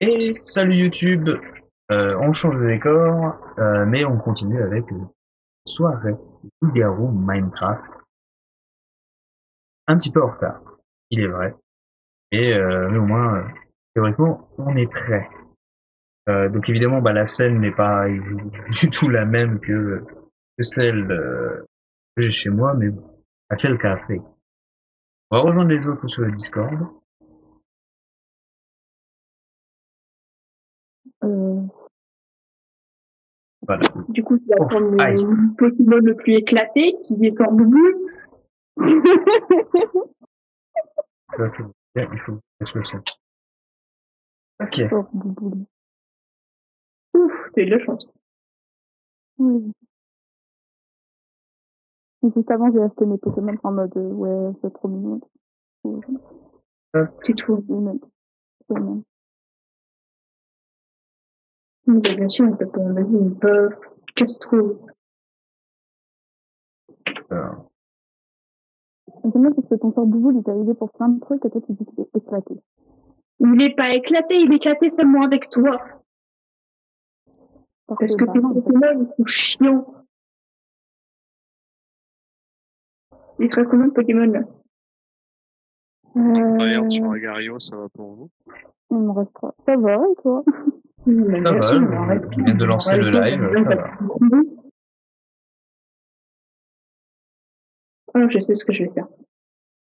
Et salut YouTube, on change de décor, mais on continue avec une soirée loup-garou Minecraft. Un petit peu en retard, il est vrai, mais au moins, théoriquement, on est prêt. Donc évidemment, la scène n'est pas du tout la même que celle que j'ai chez moi, mais bon, à quel café. On va rejoindre les autres sur le Discord. Euh, Voilà. du coup, tu vas Ouf, prendre aïe, le Pokémon le plus éclaté qui descend boubou. ça c'est bien, il faut que je le sente. Ok. Sort boubou. Ouf, t'as eu de la chance. Oui. Et juste avant, j'ai acheté mes Pokémon en mode ouais, c'est trop mignon. C'est tout. Bien sûr, on peut pas. Vas-y, une peur. Casse-toi. C'est moi parce que ton sort boubou, il t'a aidé pour plein de trucs et toi, tu dis qu'il est éclaté. Il est pas éclaté, il est éclaté seulement avec toi. Parce que tes Pokémon, ils sont chiants. Il te reste combien de Pokémon là? D'ailleurs, sur Agario, ça va pour vous? Il me reste 3. Ça va, et toi? Ça va, je viens de lancer le live, ça va. Oh, je sais ce que je vais faire.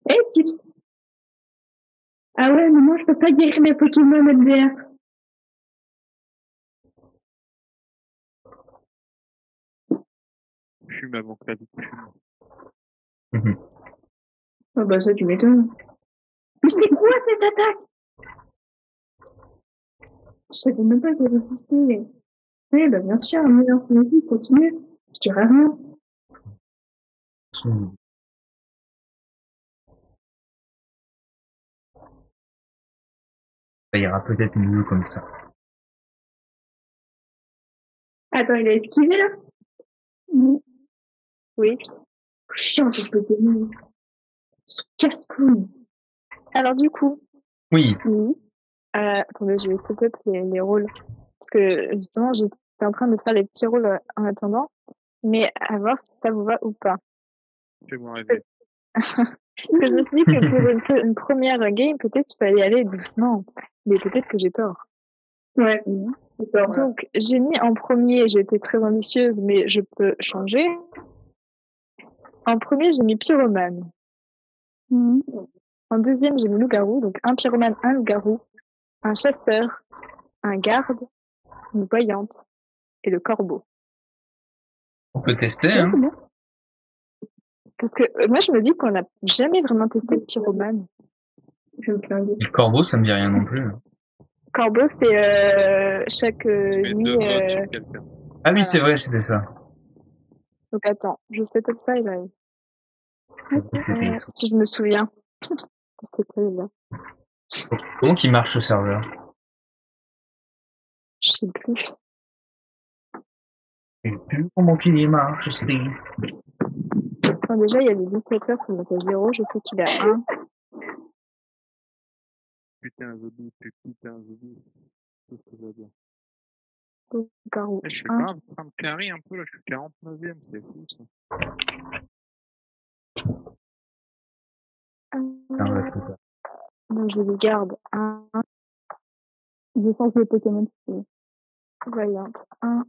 Eh, Tips! Ah ouais, mais moi, je peux pas guérir mes Pokémon MDR. Fume avant que la vie fume. Ah bah ça, tu m'étonnes. Mais c'est quoi cette attaque? Je savais même pas qu'elle existait. Oui, bah bien sûr, meilleur vas-y, continue. Je dirais rien. Ça ira peut-être mieux comme ça. Attends, il a esquivé là? Oui. Chiant, ce Pokémon. Ce casse-couille. Alors du coup. Oui. Attendez, je vais setup les rôles. Parce que justement, j'étais en train de faire les petits rôles en attendant. Mais à voir si ça vous va ou pas. Fais-moi rêver. Parce que je me suis dit que pour une première game, peut-être il fallait y aller doucement. Mais peut-être que j'ai tort. Ouais. Donc, j'ai mis en premier, j'ai été très ambitieuse, mais je peux changer. En premier, j'ai mis pyromane. En deuxième, j'ai mis loup-garou. Donc, un pyromane, un loup-garou, un chasseur, un garde, une voyante et le corbeau. On peut tester, hein. Parce que moi, je me dis qu'on n'a jamais vraiment testé le pyromane. Le corbeau, ça me dit rien non plus. Corbeau, c'est chaque nuit. Ah oui, c'est vrai, c'était ça. Donc attends, je sais peut-être ça, il a. C'était Si je me souviens. C'est quoi là? Comment qu'il marche le serveur? Je sais plus. Je sais plus comment qu'il marche, Steve. Enfin, déjà, il y a des dictateurs qui mettent à 0, je sais qu'il a 1. Putain, Zodou. C'est ce que je veux dire. Garou. Je suis pas en train de carry un peu là, je suis 49ème, c'est fou ça. Donc, je les garde 1. Je sens que le Pokémon, c'est voyante 1.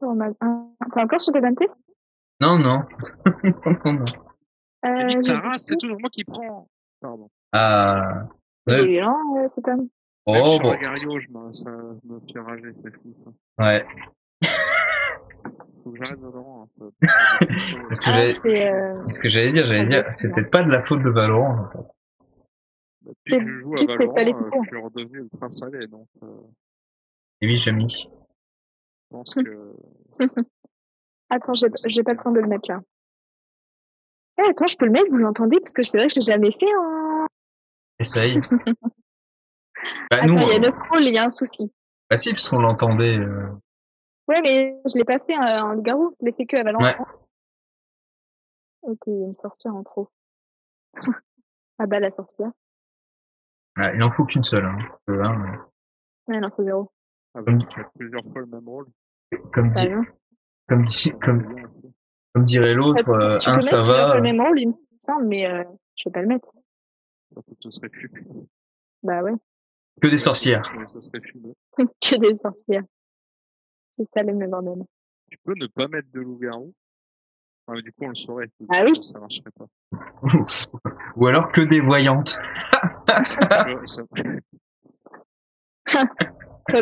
Normal 1. T'es encore sur Dante? Non, non. Non. Sarah, c'est toujours moi qui prends. Pardon. Il est lent, cette année. Oh, bon. Agario, ça me fait rager, c'est fou ça. Ouais. Faut que j'arrête Valorant un peu. C'est ce que j'allais dire. J'allais dire, c'est peut-être pas de la faute de Valorant. En fait. Depuis que je joue à Valorant, je suis redevenu ultra salé, donc. Et oui, j'ai mis. Je pense que. Attends, j'ai pas le temps de le mettre là. Eh, attends, je peux le mettre, vous l'entendez? Parce que c'est vrai que je l'ai jamais fait en. Essaye. Attends, il y a 9 rôles, il y a un souci. Bah si, parce qu'on l'entendait. Ouais, mais je l'ai pas fait en loup-garou, je l'ai fait que à Valorant. Ouais. Ok, il va me sortir en trop. Ah bah la sorcière. Ah, il en faut qu'une seule. Hein. Ouais, il en faut 0. Ah bah, tu fais plusieurs fois le même rôle. Comme dirait l'autre, un ça va. Tu peux mettre le même rôle, il me semble, mais je vais pas le mettre. Ce serait fumé. Bah ouais. Que des sorcières. Ça serait fumé. Que des sorcières. C'est ça le même bordel. Tu peux ne pas mettre de loup-garou. Ah, du coup, on le saurait. Ah oui. Ça marcherait pas. Ou alors que des voyantes. Pas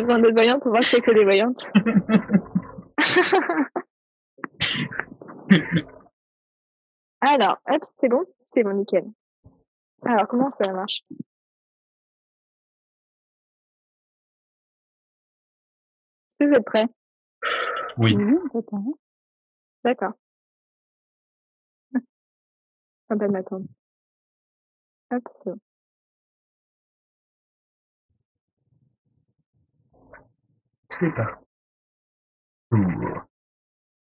besoin d'être voyante pour voir qu'il y a que des voyantes. Alors, hop, c'est bon, nickel. Alors, comment ça marche? Est-ce que vous êtes prêts? Oui. D'accord. Pas de m'attendre. Hop, c'est bon. C'est parti.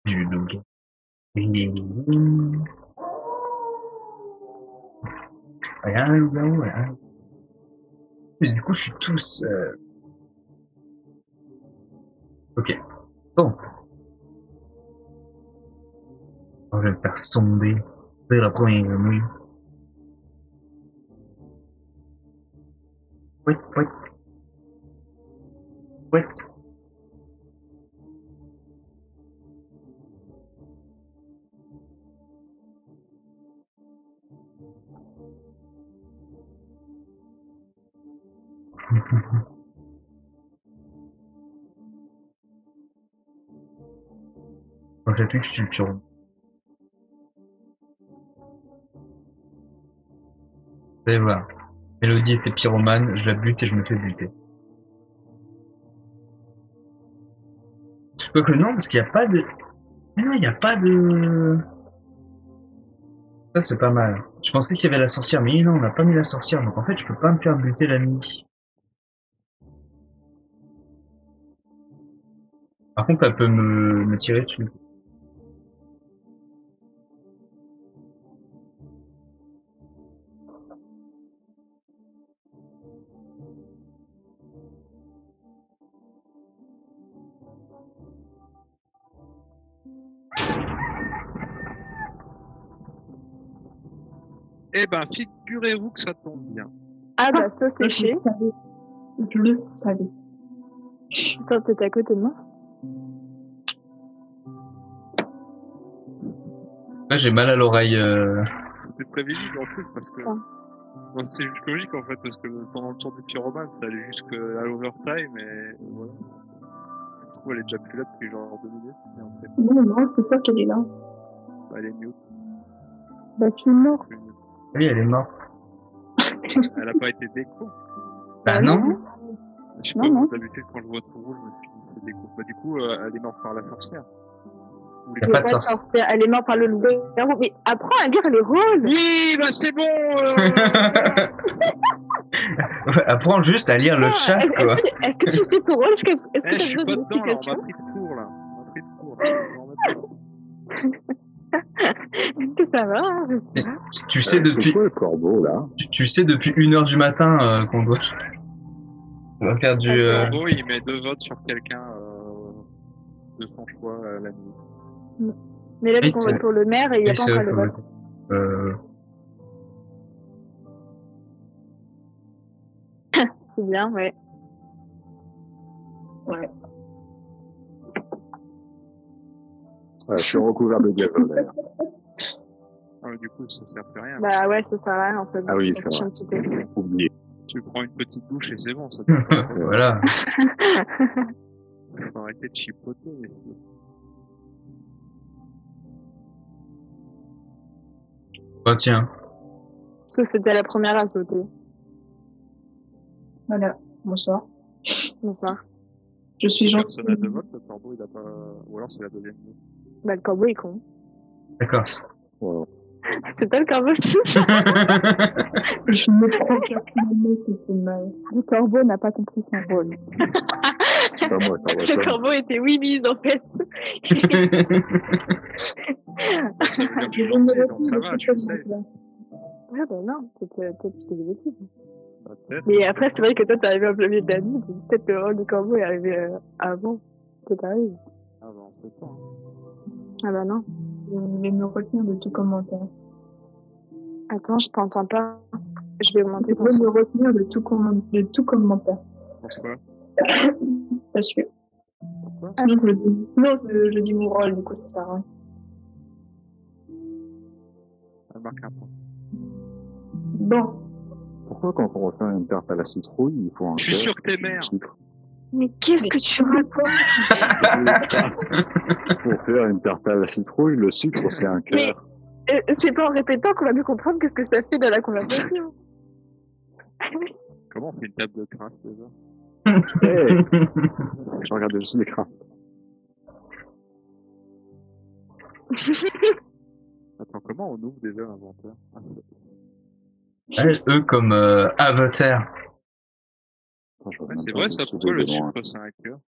Du loup. Il y a un loup-garou, et du coup, je suis tout seul. Ok. Bon. Alors, je vais me faire sonder. C'est la première nuit. Ouais. Quand j'appuie, je tue le pyro. Vous allez voir. Mélodie était pyromane, je la bute et je me fais buter. Quoique non, parce qu'il n'y a pas de... Mais non, il n'y a pas de... Ça, c'est pas mal. Je pensais qu'il y avait la sorcière, mais non, on n'a pas mis la sorcière, donc en fait, je peux pas me faire buter la nuit. Par contre, elle peut me tirer dessus. Eh ben, figurez-vous que ça tombe bien. Ah bah, ça c'est fait. Je le savais. Attends, t'es à côté de moi? Là, j'ai mal à l'oreille. C'était prévisible en plus parce que... Bon, c'est juste logique en fait parce que pendant le tour du pyromane ça allait jusqu'à l'overtime et voilà. Du coup elle est déjà plus là depuis genre 2 minutes. Et en fait... Non, c'est pas qu'elle est là. Bah, elle est mute. Bah tu es mort. Oui, elle est morte. Elle a pas été déco. Bah non. Je sais pas, d'habitude quand je vois tout rouge, je me suis dit c'est déco. Bah du coup, elle est morte par la sorcière. Il n'y a pas de sorcière. Elle est morte par le loup-garou. Mais apprends à lire les rôles. Oui, bah c'est bon. Apprends juste à lire le chat, quoi. Est-ce que tu sais ton rôle? Est-ce que tu as besoin d'une explication? On m'a pris de cours là. Ça va, hein. Tu sais depuis... C'est quoi le corbeau, là? Tu sais depuis 1h du matin qu'on doit... On va faire du... Le corbeau, il met 2 votes sur quelqu'un de son choix la nuit. Mais là, on vote pour le maire et il n'y a pas encore le vote. C'est bien, ouais. Ouais. Je suis recouvert de gazon, d'ailleurs. Ah, du coup, ça sert plus à rien. Bah ouais, ça sert à rien, en fait. Ah oui, c'est vrai. Oublié. Tu prends une petite douche et c'est bon, ça. Voilà. Il faut arrêter de chipoter. Oh tiens. Parce que c'était la première à sauter. Voilà. Bonsoir. Bonsoir. Je suis gentil. Personne n'a de vote, le corbeau, il a pas... Ou alors c'est la deuxième nuit. Bah le corbeau est con. D'accord. Wow. C'est pas le corbeau, c'est ça. Je me prends personnellement que c'est mal. Le corbeau n'a pas compris son rôle. C'est pas moi, ça va. Le corbeau était Winnie, en fait. Ça veut dire que tu es gentil, donc ça va, tu le sais. Ah bah non, peut-être que tu des bêtises. Peut-être. Mais après, c'est vrai que toi, t'es arrivé en plein milieu de la nuit, peut-être que le rôle du corbeau est arrivé avant que t'arrives. Ah bah on sait pas. Ah bah non. Je vais me retenir de tout commentaire. Attends, je t'entends pas. Je vais augmenter Je ton vais son. me retenir de tout commentaire. Pourquoi? Parce que. Pourquoi? Sinon, je dis mon rôle, du coup, ça sert à rien. Ça marque un point. Bon. Pourquoi quand on refait une tarte à la citrouille, il faut un Je suis sûr que t'es mère. Mais qu'est-ce que tu racontes? Pour faire une tarte à la citrouille, le sucre, c'est un cœur. Mais c'est pas en répétant qu'on va mieux comprendre qu'est-ce que ça fait dans la conversation. Comment on fait une table de craft déjà? Hey, je regardais juste l'écran. Attends, comment on ouvre déjà l'inventaire? Eux comme Avatar. Ouais, c'est vrai ça, pourquoi le chiffre c'est un cœur?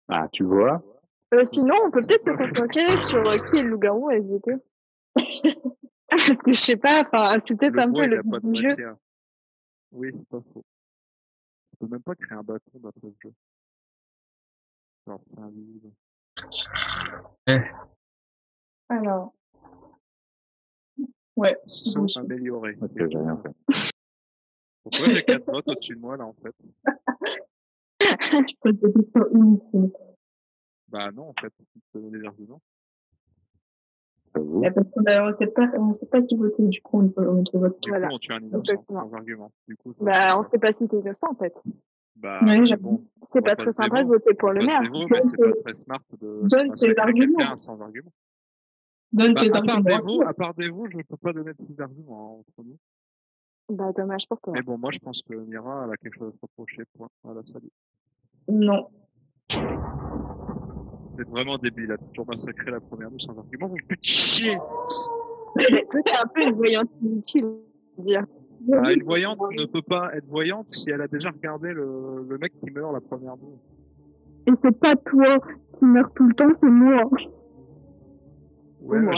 Ah, tu vois? Sinon, on peut peut-être se concentrer sur qui est le loup-garou à SVT. Parce que je sais pas, enfin, c'est peut-être un peu le but du jeu. Oui, c'est pas faux. On peut même pas créer un bâton d'après le jeu. Alors, c'est invisible. Alors. Ouais. Sont améliorés. Ok, j'ai rien fait. Pourquoi j'ai 4 notes au-dessus de moi, là, en fait? Tu poses des questions inutiles. Bah non, en fait, tu peux donner des arguments. Parce qu'on sait pas qui voter, du coup, on te vote. Du coup, on tue un innocent, sans argument. Du coup, bah, on sait pas si t'es innocent, en fait. Bah, oui, bon. C'est pas très sympa de voter pour le maire. Mais c'est pas très smart de donne tes arguments. Sans argument. Donne tes arguments. À part des veaux, je peux pas donner plus d'arguments, entre nous. Bah, dommage pour toi. Mais bon, moi, je pense que Mira, elle a quelque chose à se reprocher, point. Voilà, salut. Non. Vous êtes vraiment débile, elle a toujours massacré la première nuit sans argument, vous faites chier! Mais toi, t'es un peu une voyante inutile, dire. Bah, une voyante ne peut pas être voyante si elle a déjà regardé le mec qui meurt la première nuit. Et c'est pas toi qui meurs tout le temps, c'est moi. Ouais, moi.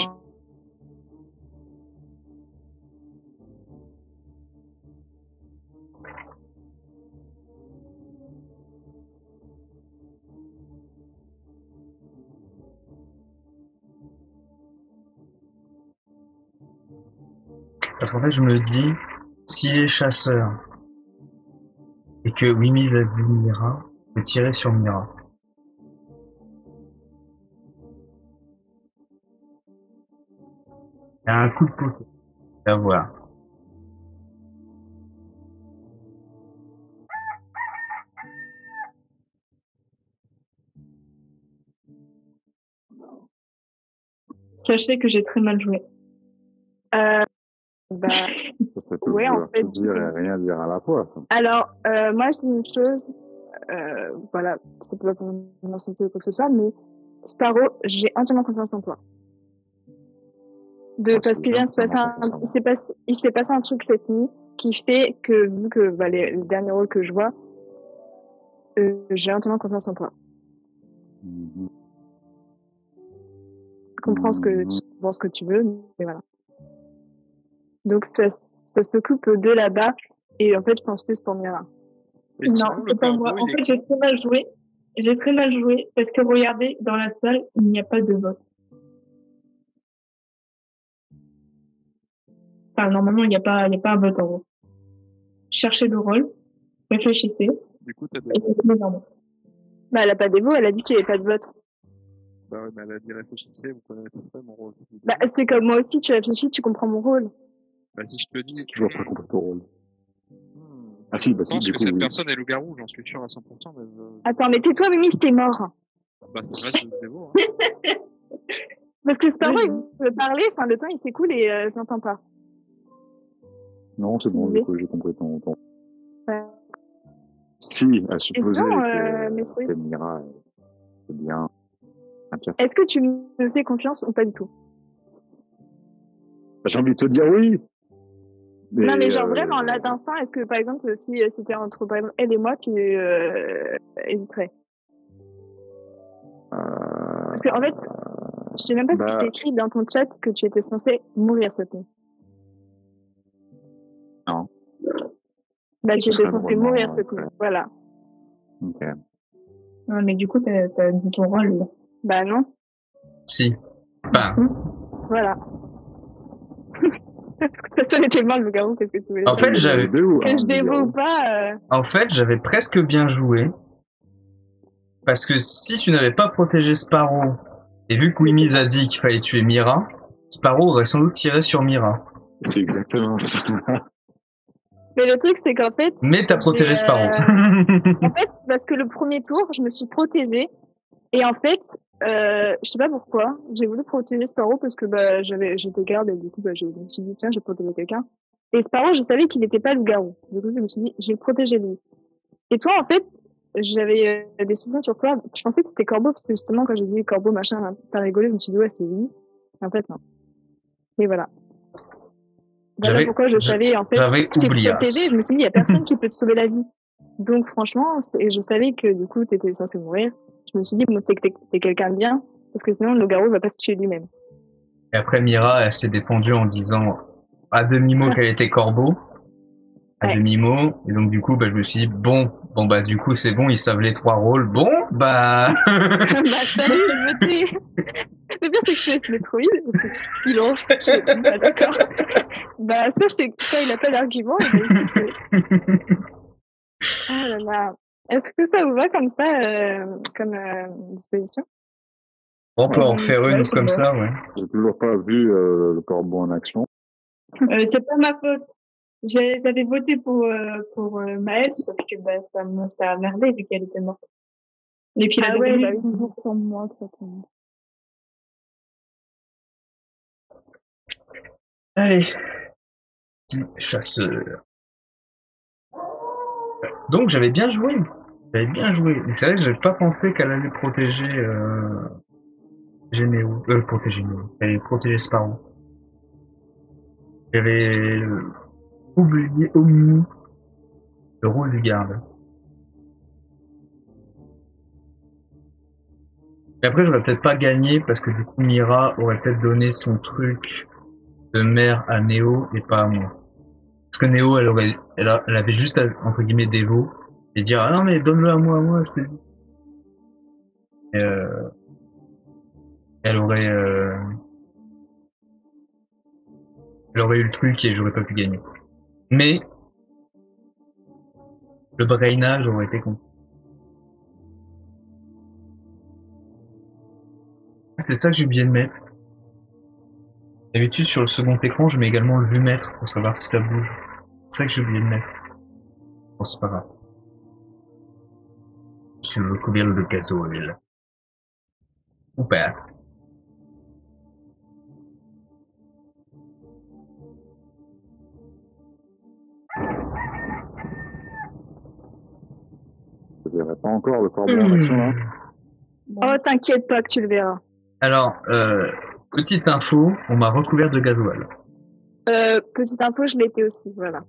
Parce qu'en fait, je me dis, s'il est chasseur, et que Wimiz a dit Mira, je vais tirer sur Mira. Il y a un coup de poker à voir. Sachez que j'ai très mal joué. Bah, Ça peut ouais, en fait. tout dire et rien dire à la fois. Ça. Alors, moi, je dis une chose, voilà, c'est pas pour m'insulter ou quoi que ce soit, mais Sparrow, j'ai entièrement confiance en toi. Parce qu'il vient de se passer il s'est passé un truc cette nuit qui fait que, vu que, bah, les derniers rôles que je vois, j'ai entièrement confiance en toi. Comprends ce que tu veux, mais voilà. Donc, ça s'occupe de là-bas, et en fait, je pense plus pour Mira. Non, c'est pas moi. En fait, j'ai très mal joué. J'ai très mal joué parce que regardez, dans la salle, il n'y a pas de vote. Enfin, normalement, il n'y a pas un vote en gros. Cherchez le rôle, réfléchissez. Du coup, t'as Bah, elle a pas des mots, elle a dit qu'il n'y avait pas de vote. Bah ouais, mais elle a dit réfléchissez, vous connaissez pas mon rôle. Bah, c'est comme moi aussi, tu réfléchis, tu comprends mon rôle. Bah, si je te dis. C'est toujours pas compris ton rôle. Ah si, bah je pense que cette personne est loup-garou, j'en suis sûr à 100%. Mais Attends, mais tais-toi, Mimi, c'était mort. Bah, c'est vrai, c'est beau, hein. Parce que Sparrow, il veut parler, enfin, le temps, il s'écoule et je n'entends pas. Non, c'est bon, du coup, j'ai compris ton. Ouais. Si, à supposer que Mira, c'est bien. Est-ce que tu me fais confiance ou pas du tout? J'ai envie de te dire oui. Mais non, mais genre vraiment, là, d'instinct, est-ce que, par exemple, si c'était entre, par exemple, elle et moi, tu hésiterais? Parce que, en fait, je sais même pas si c'est écrit dans ton chat que tu étais censé mourir cette nuit. Non. Bah, tu étais censé mourir, c'est tout. Voilà. Ok. Ouais, mais du coup, t'as dit ton rôle. Là. Bah, non. Si. Enfin. Voilà. Parce que de toute façon, elle était mal, le garou, qu'est-ce que tu voulais En fait, j'avais. Que je dévoue pas. En fait, j'avais presque bien joué. Parce que si tu n'avais pas protégé Sparrow, et vu que Wimiz a dit qu'il fallait tuer Mira, Sparrow aurait sans doute tiré sur Mira. C'est exactement ça. Mais le truc, c'est qu'en fait... Mais t'as protégé Sparrow. En fait, parce que le premier tour, je me suis protégée. Et en fait, je sais pas pourquoi, j'ai voulu protéger Sparrow parce que bah, j'étais garde et du coup, bah, je me suis dit, tiens, je vais protéger quelqu'un. Et Sparrow, je savais qu'il n'était pas loup-garou. Du coup, je me suis dit, je vais le protéger lui. Et toi, en fait, j'avais des souvenirs sur toi. Je pensais que c'était Corbeau parce que justement, quand j'ai dit Corbeau, machin, t'as rigolé, je me suis dit, ouais, c'est lui. En fait, non. Et voilà. Voilà pourquoi je savais, en fait, j'avais que t'es oublié. protégé. Je me suis dit, il y a personne qui peut te sauver la vie. Donc, franchement, je savais que du coup, t'étais censé mourir. Je me suis dit, bon, t'es quelqu'un de bien, parce que sinon, le garou va pas se tuer lui-même. Et après, Mira, elle s'est défendue en disant à demi-mot qu'elle était Corbeau. À demi-mot. Et donc, du coup, bah, je me suis dit, bon, bah, du coup, c'est bon, ils savent les 3 rôles. Bon, bah. Bah, fallait voter. Le pire, c'est que je suis métroïde. Silence. Bah, d'accord. Bah, ça, c'est quand il a pas d'argument, il va essayer. Oh là là. Est-ce que ça vous va comme ça, comme disposition? On peut en faire une comme ça, ouais. J'ai toujours pas vu le corbeau en action. C'est pas ma faute. J'avais voté pour Maëlle, sauf que bah, ça a merdé vu qu'elle était morte. Et puis ah ouais, bah, toujours sur moi, ça tombe. Allez. Chasseur. Donc j'avais bien joué. Mais c'est vrai que j'avais pas pensé qu'elle allait protéger Généo. Protéger Néo. Elle allait protéger Sparrow. J'avais oublié Omni le rôle du garde. Et après j'aurais peut-être pas gagné parce que du coup Mira aurait peut-être donné son truc de mère à Néo et pas à moi. Parce que Néo elle avait juste à, entre guillemets dévot et dire ah non mais donne-le à moi je te dis. Et elle aurait eu le truc et j'aurais pas pu gagner. Mais le brainage aurait été con. C'est ça que j'ai oublié de mettre. D'habitude sur le second écran je mets également le vue-mètre pour savoir si ça bouge. C'est ça que j'ai oublié de mettre. Bon c'est pas grave. Sur le couvert de gasoil. Ou pas. Je verrai pas encore le corbeau en action là. Oh, t'inquiète pas que tu le verras. Alors, petite info, on m'a recouvert de gasoil. Petite info, je l'étais aussi, voilà.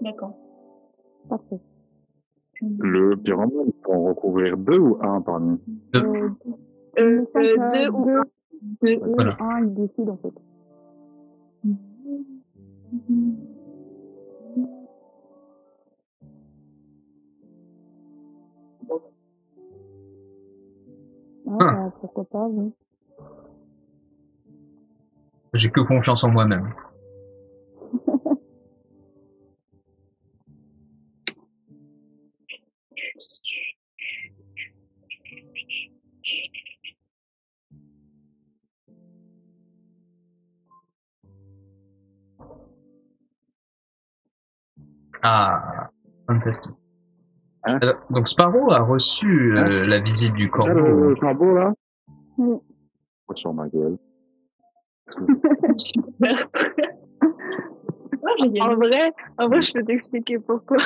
D'accord. Parfait. Le pyromane, il faut en recouvrir 2 ou 1 par nuit? 2 ou 1. 2 Voilà. 1, il décide en fait. Bah, pourquoi pas, oui. J'ai que confiance en moi-même. Ah, fantastique. Hein? Donc Sparrow a reçu la visite du C'est ça corbeau. le corbeau là? Oui. Sur ma gueule. En vrai, je peux t'expliquer pourquoi.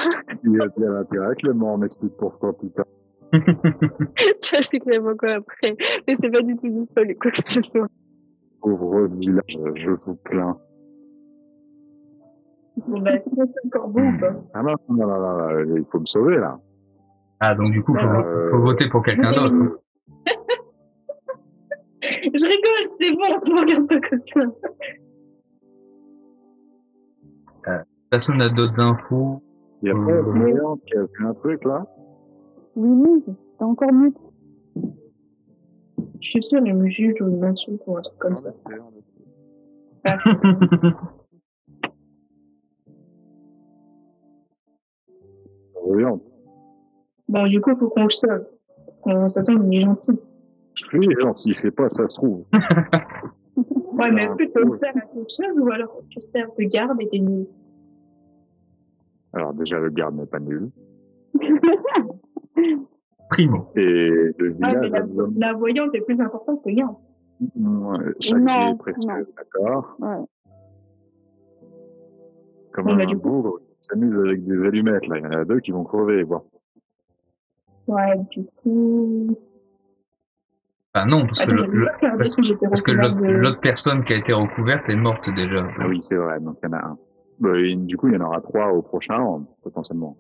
Il y a bien intérêt que le mort m'explique pourquoi putain. Tu vas expliquer pourquoi après. Mais c'est pas du tout du spoil quoi que ce soit. Pauvre village, je vous plains. Bon, bah, c'est le corbeau ou pas? Ah non, il faut me sauver là. Ah, donc du coup, faut voter pour quelqu'un d'autre. Je rigole, c'est bon, on regarde pas comme ça. Personne n'a d'autres infos. Il y a pas Voyante qui a vu un truc là? Oui, Mise, t'es encore mute. Je suis sûre, il me juge ou il m'insulte ou un truc comme ça. Voyante. Bon, du coup, faut qu'on le sauve. On s'attend, il est gentil. Je suis gentil, c'est pas, ça se trouve. Ouais, mais est-ce que tu peux faire quelque chose ou alors tu sers de garde et t'es nul? Alors déjà, le garde n'est pas nul. Primo. Et le village... la voyante est plus importante que rien. Chaque vie est précieuse, d'accord. Ouais. Comme un bougre qui s'amuse avec des allumettes, là. Il y en a deux qui vont crever, bon. Ouais, du coup... Ah non, parce que l'autre personne qui a été recouverte est morte déjà. Ah oui, c'est vrai, donc il y en a un. Du coup, il y en aura 3 au prochain round, potentiellement.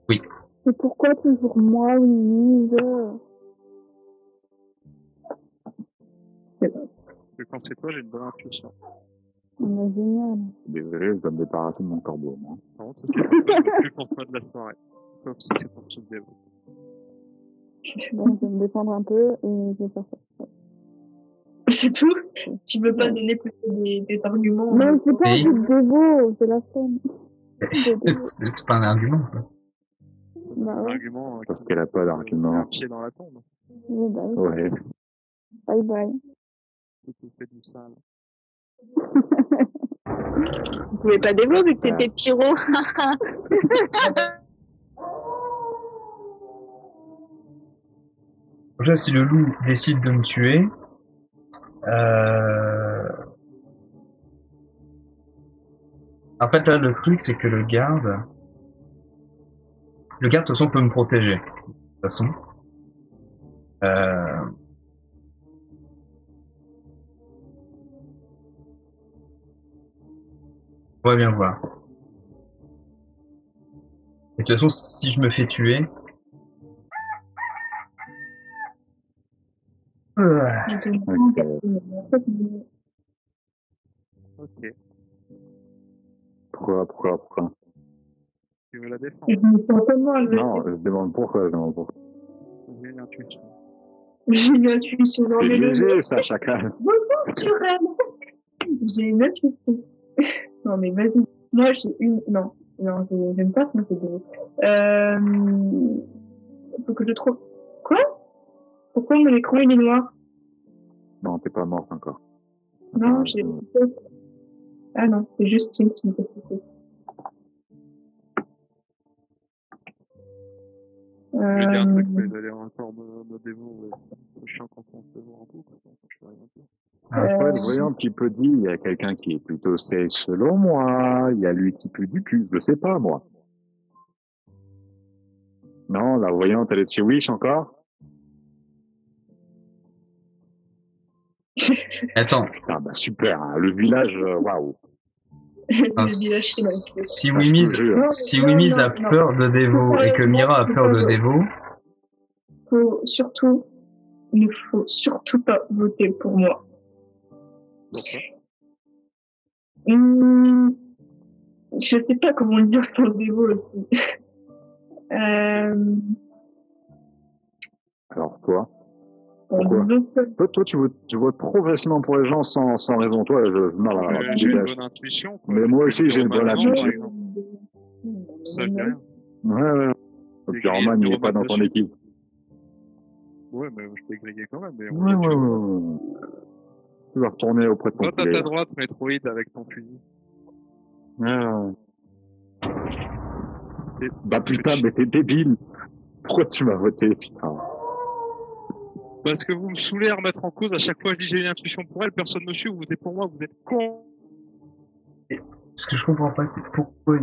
Oui. Et pourquoi toujours moi, oui, Mise? Quand c'est toi, j'ai une bonne intuition. On est génial. Désolé, je dois me débarrasser de mon corbeau, moi. Non, ça c'est le plus pour toi de la soirée. Sauf si c'est pour te dévoiler. Bon, je vais me défendre un peu et je vais faire ça. C'est tout? Tu veux pas donner plus des arguments? Non, c'est pas du dévot, c'est la scène. C'est pas un argument, quoi. Bah ouais. Argument, parce qu'elle a pas d'argument. Un pied dans la tombe. Oui, bah oui. Ouais. Bye bye. Tout fait du sale. Vous pouvez pas dévoiler vu que t'étais pyro. Déjà, si le loup décide de me tuer, en fait, là, le truc, c'est que le garde, de toute façon, peut me protéger. De toute façon. On va bien voir. Et de toute façon, si je me fais tuer... Ok. Pourquoi? Tu veux la défendre? Non, je demande pourquoi. J'ai une intuition. J'ai une intuition. C'est léger, ça, chacun. J'ai une intuition. Non, mais vas-y. Moi, j'ai une... Non, j'aime pas ce méthode. Faut que je trouve... Quoi? Pourquoi mon écran, il est noir? Non, t'es pas morte encore. Non, j'ai... Ah non, c'est juste Tim qui me fait ça. Je vais dire un truc, mais j'allais encore me dévorer. C'est chiant quand on se voit en boucle. Je peux rien dire. Après, le voyant qui peut dire, il y a quelqu'un qui est plutôt safe selon moi, il y a lui qui pue du cul, je sais pas, moi. Non, la voyante, elle est de chez Wish encore? Attends. Ah bah super, hein, le village, waouh. Si Wimiz a peur de Devo et que Mira a peur de Devo... Il ne faut surtout pas voter pour moi. Je sais pas comment le dire sans Devo aussi. Alors toi? Pourquoi? Toi, tu votes progressivement pour les gens sans raison. Toi, j'ai une bonne intuition. Quoi. Mais moi aussi, j'ai une bonne intuition. Ça, je dis rien. Ouais. Le pyroman, il n'est pas dans ton équipe. Ouais, mais je t'ai grillé quand même. Mais ouais. Tu vas retourner auprès de ton Vote à ta droite, Metroid, avec ton fusil. Bah putain, mais t'es débile. Pourquoi tu m'as voté, putain? Parce que vous me saoulez à remettre en cause à chaque fois que je dis j'ai une intuition pour elle, personne ne me suit, vous votez pour moi, vous êtes con. Ce que je comprends pas, c'est pourquoi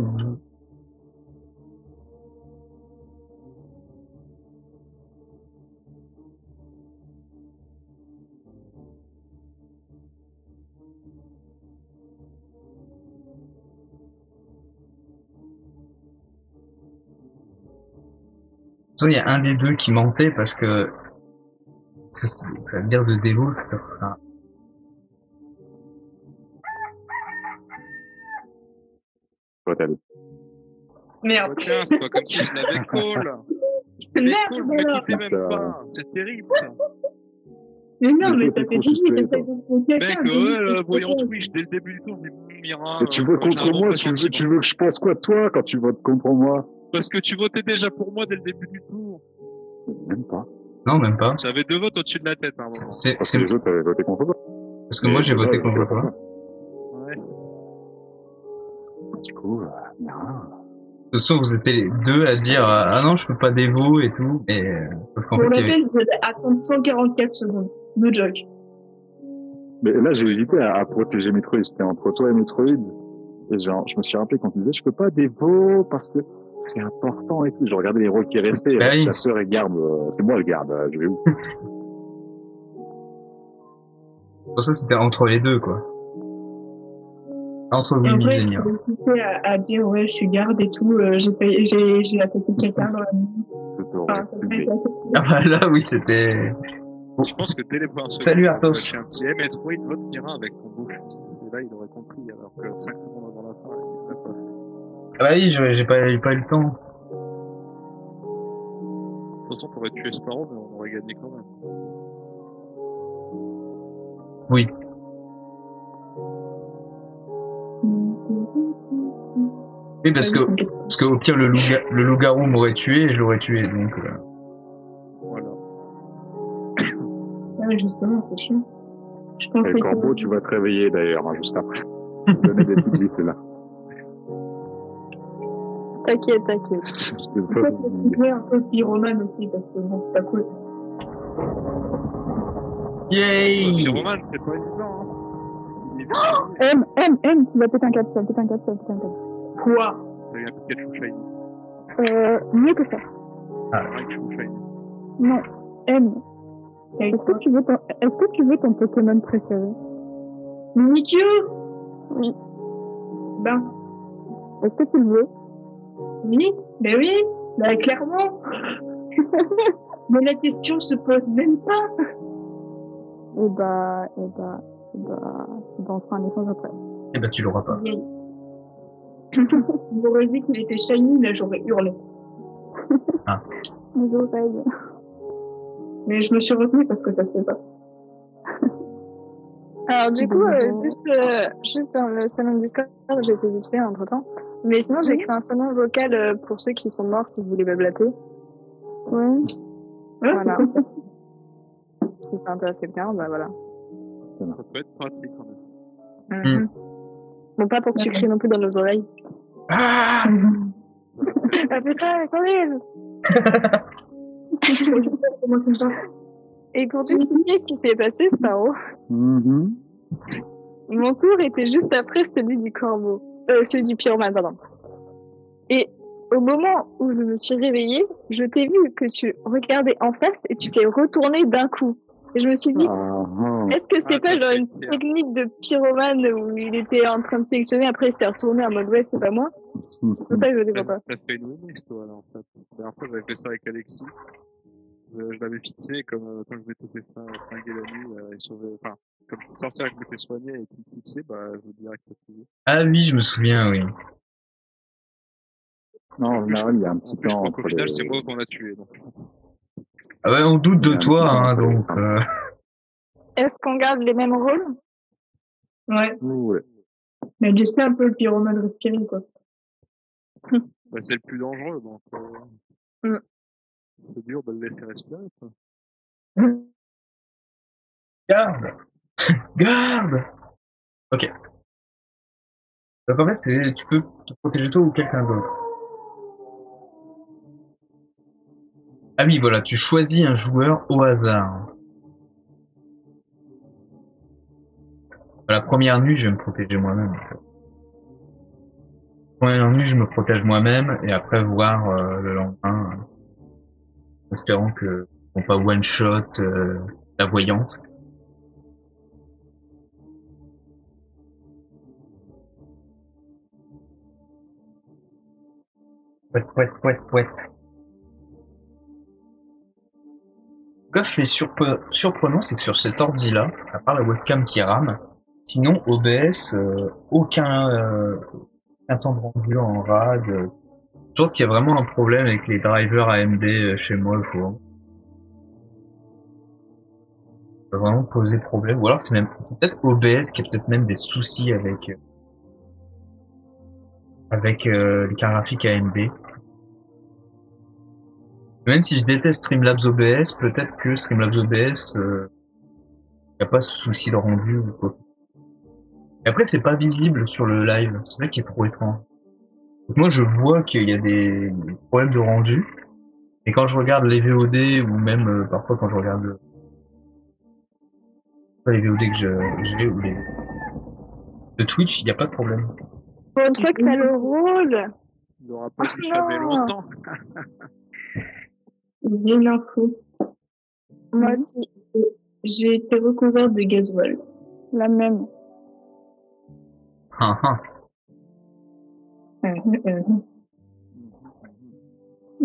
il y a un des deux qui mentait parce que ça veut dire de Devo, ça sera... Toi, t'as dit. Merde. Oh, tiens, c'est pas comme si je l'avais call. Merde, Mais alors. t'écoutais même pas. C'est terrible, ça. Mais non, mais T'es ça fait trop 10 minutes suspect, que t'essayes de Mec, ouais, voyons Twitch, dès le début du tour, je dis, Mira. Mais tu votes contre moi, tu veux que je pense quoi de toi quand tu votes contre moi? Parce que tu votais déjà pour moi dès le début du tour. Même pas. Non, même pas. J'avais 2 votes au-dessus de la tête, hein. Parce que les autres avaient voté contre toi. Parce que moi, j'ai voté contre toi. Ouais. Du coup, non. De toute façon, vous étiez les deux à dire ah non, je peux pas dévo et tout, mais sauf qu'en Pour fait, la peine, je vais attendre 144 secondes. No joke. Mais là, j'ai hésité à protéger Metroid. C'était entre toi et Metroid. Et genre, je me suis rappelé quand tu disais, je peux pas dévo parce que c'est important et tout. Je regardais les rôles qui restaient. Bah oui. Ta sœur et garde. C'est moi le garde. Je vais où? pour ça, c'était entre les deux, quoi. Entre Et Willy après, et je Mira. suis hésité à dire, ouais, je suis garde et tout. J'ai attaqué quelqu'un dans la nuit. Enfin, ça fait Ah bah là, oui, c'était... Je pense que dès les premières secondes, Salut, Arthos. je suis un petit Metroid, vote Mira avec ton bouche. Et là, il aurait compris, alors que 5 secondes avant la fin, il serait pas fait. Ah bah oui, j'ai pas eu le temps. De toute façon, t'aurais tué Sparrow, mais on aurait gagné quand même. Oui. Oui, parce que au pire, le loup-garou m'aurait tué et je l'aurais tué, donc... Voilà. Ah ouais, justement, c'est chiant. Je pensais Et Corbeau, tu vas te réveiller d'ailleurs, hein, juste après. Donner des petites listes là. T'inquiète. En fait, je vais un peu pyromane aussi, parce que bon, c'est pas cool. Yay! Pyroman, c'est pas évident, hein. Il est vite. M, tu vas péter un câble, tu vas péter un câble. Quoi? T'as eu un Pikachu Shiny. Mieux que ça. Un Raichu Shiny. Non, M. Est-ce que tu veux ton Pokémon préféré? Mimikyu? Oui. Ben, Est-ce que tu le veux? oui, ben oui, ben clairement. Mais la question se pose même pas. On fera un échange après. Eh ben, tu l'auras pas. Il m'aurait dit qu'il était shiny, là j'aurais hurlé. Les oreilles. Mais je me suis retenue parce que ça se fait pas. Alors du coup, juste dans le salon Discord, j'ai été vite fait entre temps. Mais sinon, j'ai créé un salon vocal pour ceux qui sont morts si vous voulez bablater. Ouais. Voilà. Si ça intéresse quelqu'un, bah voilà. Ça peut être pratique, quand même. Bon, pas pour que tu cries non plus dans nos oreilles. Ah! Ah putain, c'est horrible! Et pour t'expliquer ce qui s'est passé, Sparrow, mon tour était juste après celui du corbeau. Celui du pyromane, pardon. Et au moment où je me suis réveillée, je t'ai vu que tu regardais en face et tu t'es retourné d'un coup. Et je me suis dit, est-ce que c'est pas genre une technique de pyromane où il était en train de sélectionner, après il s'est retourné en mode ouais, c'est pas moi? C'est pour ça que je ne vois pas. T'as fait une remix, toi, là, en fait. La dernière fois, j'avais fait ça avec Alexis. Je l'avais fixé comme quand je m'étais fait flinguer la nuit et sauver, enfin, comme sorcière que je m'étais soigné et puis fixé, bah, je vous dirais que t'as trouvé. Ah oui, je me souviens, oui. Non, en général, il y a un petit temps Donc, entre au final, les... c'est moi qu'on a tué, donc. Ah ouais, on doute de toi, hein, donc... Est-ce qu'on garde les mêmes rôles? Ouais. Ouais. Mais je sais un peu le pyromane respiré, quoi. Bah, c'est le plus dangereux, donc, c'est dur de le laisser respirer, quoi. Garde! Garde! Ok. Donc en fait, tu peux te protéger toi ou quelqu'un d'autre. Ah oui, voilà, tu choisis un joueur au hasard. La première nuit, je vais me protéger moi-même. En fait. La première nuit, je me protège moi-même et après voir le lendemain, en espérant que on pas one shot la voyante. Pouet. Ce qui est surprenant, c'est que sur cet ordi-là, à part la webcam qui rame, sinon OBS, aucun un temps de rendu en RAD. Je pense qu'il y a vraiment un problème avec les drivers AMD chez moi, il faut vraiment poser problème. Ou alors c'est peut-être OBS qui a peut-être même des soucis avec les cartes graphiques AMD. Même si je déteste Streamlabs OBS, peut-être que Streamlabs OBS y a pas ce souci de rendu ou quoi. Et après c'est pas visible sur le live, c'est ça qui est trop étrange. Donc moi je vois qu'il y a des problèmes de rendu, et quand je regarde les VOD ou même parfois quand je regarde les VOD que j'ai ou les de Twitch, il y a pas de problème. Bon, une fois que t'as le rôle. Il n'aura pas pu jamais longtemps. J'ai une info. Moi aussi. J'ai été recouverte de gasoil. La même.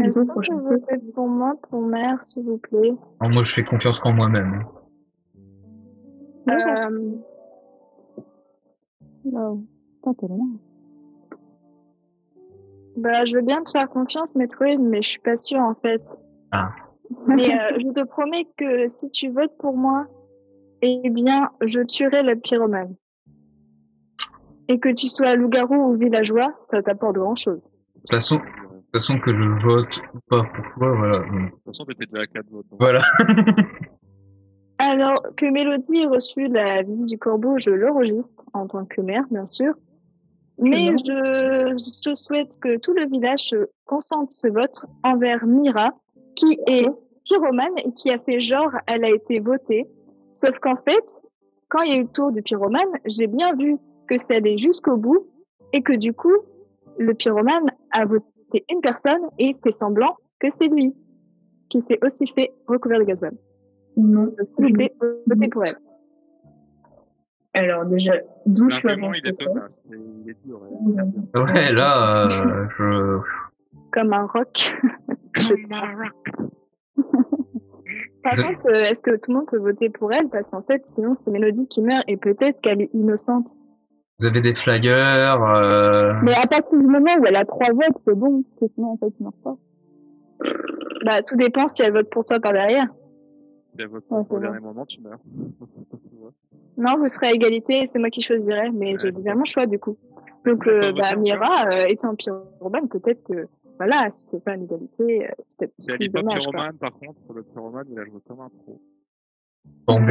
Est-ce que vous votez pour moi, pour mère, s'il vous plaît? Non, moi je fais confiance qu'en moi-même. Bah, je veux bien te faire confiance, Metroid, mais je suis pas sûre, en fait. Ah. Mais je te promets que si tu votes pour moi, eh bien, je tuerai le pyromane. Et que tu sois loup-garou ou villageois, ça t'apporte grand-chose. De toute façon que je vote ou pas pour toi, voilà. De toute façon, t'étais déjà à 4 votes. Donc. Voilà. Alors, que Mélodie ait reçu la visite du corbeau, je l'enregistre, en tant que mère, bien sûr. Mais je souhaite que tout le village consente ce vote envers Mira, qui est pyromane et qui a fait genre elle a été votée. Sauf qu'en fait, quand il y a eu le tour du pyromane, j'ai bien vu que c'est allé jusqu'au bout et que du coup, le pyromane a voté une personne et fait semblant que c'est lui qui s'est aussi fait recouvrir de gazole. Non. Je vais voter pour elle. Alors déjà, d'où tu as il est tenace, il est dur. Ouais, là, je... Comme un roc. Par contre, est-ce que tout le monde peut voter pour elle? Parce qu'en fait, sinon c'est Mélodie qui meurt et peut-être qu'elle est innocente. Vous avez des flyers Mais à partir du moment où elle a 3 votes, c'est bon. Parce que sinon, en fait, tu marches pas. Bah, tout dépend si elle vote pour toi par derrière. Si elle vote pour toi au dernier moment, tu meurs. Non, vous serez à égalité et c'est moi qui choisirai, mais j'ai vraiment le choix du coup. Donc, bah, Mira, étant pyromane, peut-être que, voilà, si tu fais pas une égalité, c'est peut-être si elle est pas pyromane, par contre, le pyromane, il a joué comme un pro.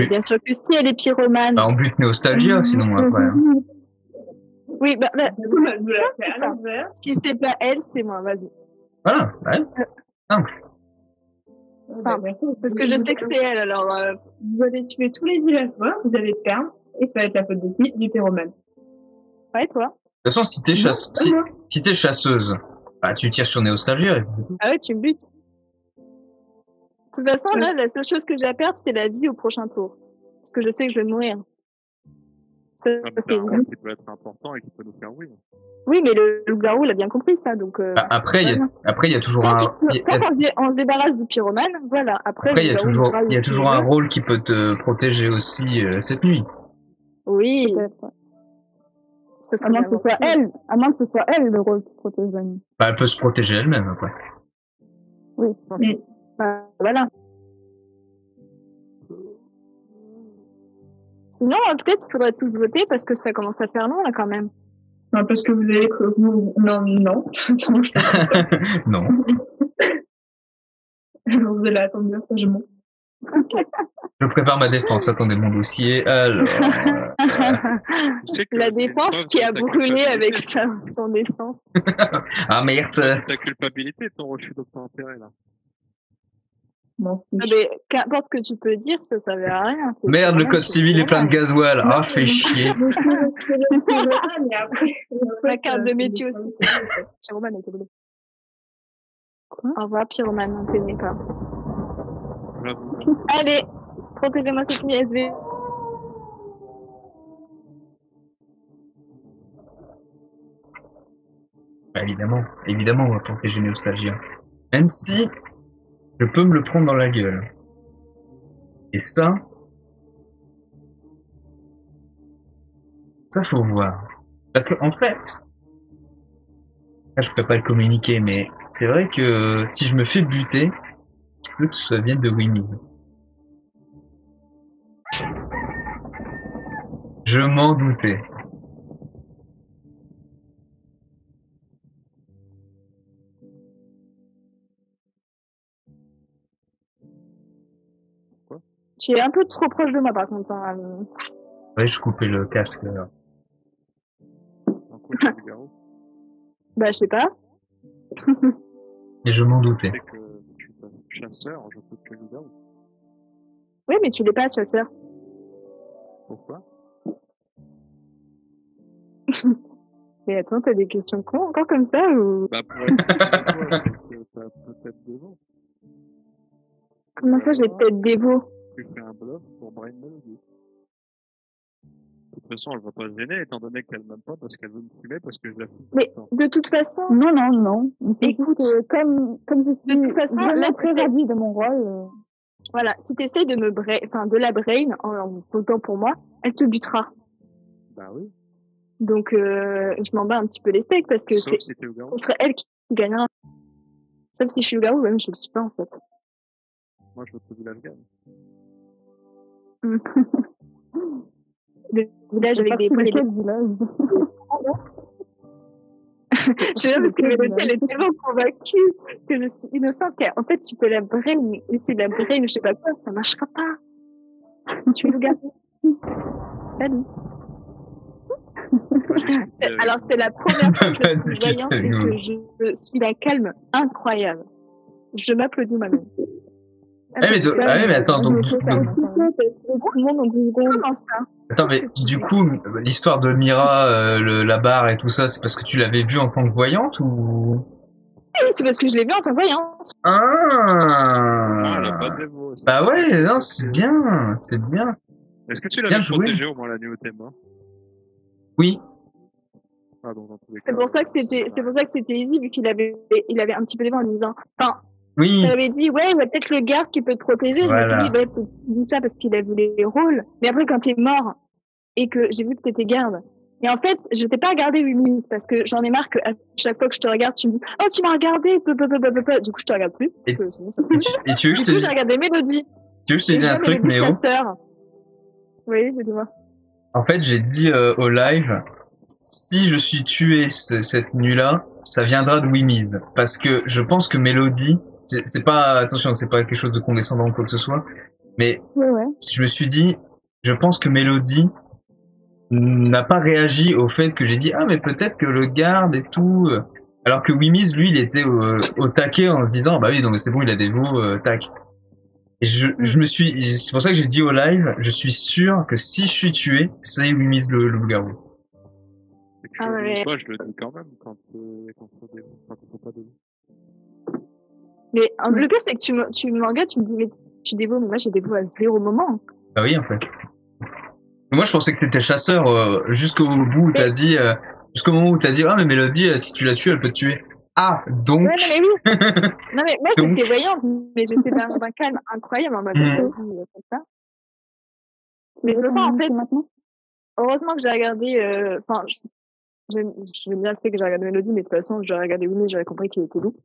Bien sûr que si elle est pyromane. Bah, en but Nostalgia, sinon, après. Oui, bah, si c'est pas elle, c'est moi, vas-y. Voilà, ouais. Simple. Simple. Parce que je sais que c'est elle, alors, vous allez tuer tous les villageois, vous allez perdre, et ça va être la faute de qui? Du pyromane. Ouais, toi. De toute façon, si t'es chasseuse, bah, tu tires sur Nostalgia. Ah ouais, tu me butes. De toute façon, là, la seule chose que j'ai à perdre, c'est la vie au prochain tour. Parce que je sais que je vais mourir. C'est un rôle qui peut être important et qui peut nous faire oui. Oui, mais le loup-garou, il a bien compris ça, donc. Après, il y a toujours quand on se débarrasse du pyromane, voilà. Après, il y a toujours un rôle qui peut te protéger aussi cette nuit. Oui. À moins que ce soit elle le rôle qui protège la nuit. Bah, elle peut se protéger elle-même après. Oui. Voilà. Sinon, en tout cas, il faudrait tous voter parce que ça commence à faire long là quand même. Non, parce que vous avez non. Non. Vous allez attendre sagement. Je prépare ma défense. Attendez mon dossier. Alors. La défense qui a brûlé avec son essence. Ah merde. Ta culpabilité, ton refus d'obtempérer là. Non. Mais qu'importe que tu peux dire, ça servait à rien. Merde, le code civil est plein de gasoil. Ah, fait chier. Ma carte de métier aussi. Pyromane était bleue. Quoi? Au revoir, Pyromane, ne t'aimez pas. Allez, protégez-moi cette nuit SV. Bah, évidemment, on va protéger Nostalgia. Même si je peux me le prendre dans la gueule. Et ça faut voir. Parce que en fait, Là, je pourrais pas le communiquer, mais c'est vrai que si je me fais buter, je veux que ça vienne de Winnie. Je m'en doutais. Tu es un peu trop proche de moi, par contre. Hein. Ouais, je coupais le casque, là. Bah, je sais pas. Et je m'en doutais. C'est que je suis pas chasseur, je peux que le loup-garou. Oui, mais tu l'es pas, chasseur. Pourquoi? Mais attends, t'as des questions cons encore comme ça ou... Bah, pour être sûr, c'est que t'as peut-être des mots. Comment ça, j'ai peut-être des veaux? Tu fais un bluff pour Brain Melody. De toute façon, elle va pas se gêner, étant donné qu'elle m'aime pas parce qu'elle veut me fumer parce que je la fume. Mais de toute façon... Non. Écoute, comme je suis de toute façon, là, très ravie de mon rôle... Voilà, si t'essayes de me de la brain en votant pour moi, elle te butera. Bah oui. Donc, je m'en bats un petit peu les steaks parce que Sauf si t'es loup-garou. ce serait elle qui gagnera. Sauf si je suis loup-garou, même je le suis pas en fait. Moi, je veux que le village gagne. Le village avec des poils et des... Je sais pas parce que Mélodie, elle est tellement convaincue que je suis innocente qu'en fait, tu peux la brain, essayer de la brain, je sais pas quoi, ça marchera pas. Tu es loup-garou. Salut. Alors, c'est la première fois que je suis voyante et que je suis la calme incroyable. Je m'applaudis moi-même. Mais attends, donc... Comment ça? Attends, mais du coup, l'histoire de Mira, la barre et tout ça, c'est parce que tu l'avais vue en tant que voyante ou... Oui, c'est parce que je l'ai vue en tant que voyante. Ah, elle a pas de dévot. Bah ouais, non, c'est bien, c'est bien. Est-ce que tu l'avais protégé au moins la nuit où t'es mort? Oui. Ah, donc, dans tous les c'est cas, pour ça que c'était easy vu qu'il avait un petit peu des vents en disant, enfin, oui. Ça avait dit, ouais, il y a peut-être le garde qui peut te protéger. Voilà. Je me suis dit, bah, il dit ça parce qu'il a voulu les rôles. Mais après, quand t'es mort et que j'ai vu que t'étais garde. Et en fait, je t'ai pas regardé 8 minutes parce que j'en ai marre qu'à chaque fois que je te regarde, tu me dis, oh, tu m'as regardé, Du coup, je te regarde plus. Parce que sinon, ça me et tu veux que je te dise... j'ai regardé Mélodie. Tu veux que je te dise un truc, Néo? Oui, dis-moi. En fait, j'ai dit au live, si je suis tué cette nuit-là, ça viendra de Wimiz. Parce que je pense que Mélodie, c'est pas, attention, c'est pas quelque chose de condescendant ou quoi que ce soit, mais je me suis dit, je pense que Mélodie n'a pas réagi au fait que j'ai dit, ah, mais peut-être que le garde et tout, alors que Wimiz, lui, il était au taquet en se disant, bah oui, donc c'est bon, il a des veaux, tac. Et je me suis, c'est pour ça que j'ai dit au live, je suis sûr que si je suis tué, c'est Wimiz le loup-garou. Ah ouais. Moi, je le dis quand même quand faut pas dévot. Mais le pire, c'est que tu m'engages, tu me dis, mais tu dévoues, mais moi j'ai dévoué à 0 moment. Bah oui, en fait. Moi, je pensais que c'était chasseur jusqu'au bout où t'as dit, jusqu'au moment où t'as dit, ah, mais Mélodie, si tu la tues, elle peut te tuer. Ah, donc. Ouais, non, mais oui. Non, mais moi, j'étais voyante, mais j'étais dans un calme incroyable en mode, comme ça. Mais c'est ça, en fait, heureusement que j'ai regardé, enfin, j'aime bien le fait que j'ai regardé Mélodie, mais de toute façon, j'aurais regardé Winnie, j'aurais compris qu'il était loup.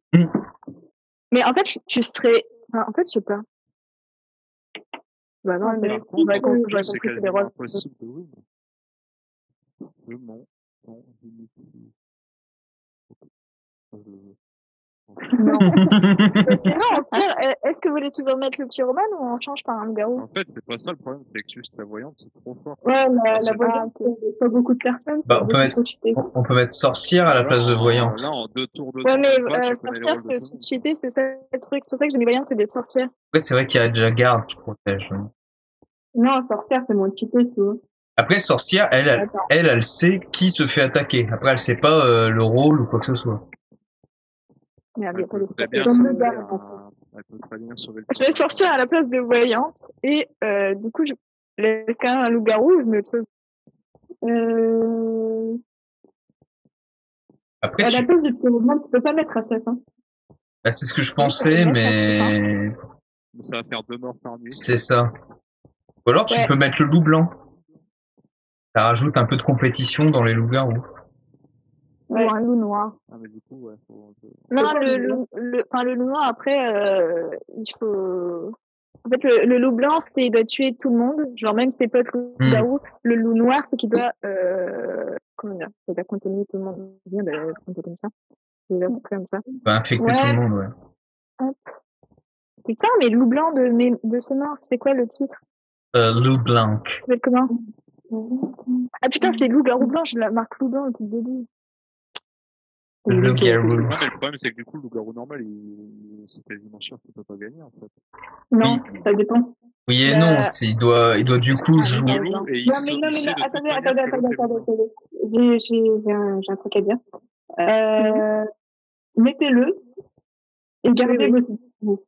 Mais en fait, tu serais, enfin, en fait, je sais pas. Bah non, mais j'aurais compris que les rôles. Impossible de win. Non. Sinon, au pire, est-ce que vous voulez toujours mettre le pyromane ou on change par un loup-garou? En fait, c'est pas ça le problème, c'est que juste la voyante, c'est trop fort. Ouais, la voyante, c'est pas beaucoup de personnes. Bah, on peut mettre sorcière à la place de voyante. Là, en 2 tours de temps. Ouais, mais sorcière, c'est aussi cheaté, c'est ça le truc. C'est pour ça que j'ai mis voyante au lieu de sorcière. Ouais, c'est vrai qu'il y a déjà garde qui protège. Non, sorcière, c'est moins cheaté, tu vois. Après, sorcière, elle sait qui se fait attaquer. Après, elle sait pas le rôle ou quoi que ce soit. Merde, il y a pas de je vais sorcière à la place de voyante et du coup, je laisse quand même un loup-garou, je me trouve. Après, à la place de pyromane, tu peux pas mettre assassin. Bah, c'est ce que je pensais, mais ça va faire 2 morts par nuit. C'est ça. Ou alors tu peux mettre le loup blanc. Ça rajoute un peu de compétition dans les loups-garous. Ou un loup noir. Ah, mais du coup, ouais. Non, le loup noir, après, il faut... En fait, le loup blanc, il doit tuer tout le monde, genre même ses potes loups-garous. Le loup noir, c'est qu'il doit, comment dire, ça doit contaminer tout le monde. Bien d'être un peu comme ça. Comme ça. Bah, infecter tout le monde, ouais. Hop. Putain, mais loup blanc de ce mort, c'est quoi le titre? Loup blanc. C'est comment? Ah putain, c'est loup-garou blanc, je la marque loup blanc depuis le début. Loup-garou. Ouais, mais le problème, c'est que du coup, le loup-garou normal, c'est quasiment sûr qu'il peut pas gagner, en fait. Non, ça dépend. Oui et non, il doit du coup jouer. Non, mais attendez. J'ai un truc à dire. Mettez-le et gardez vos idées.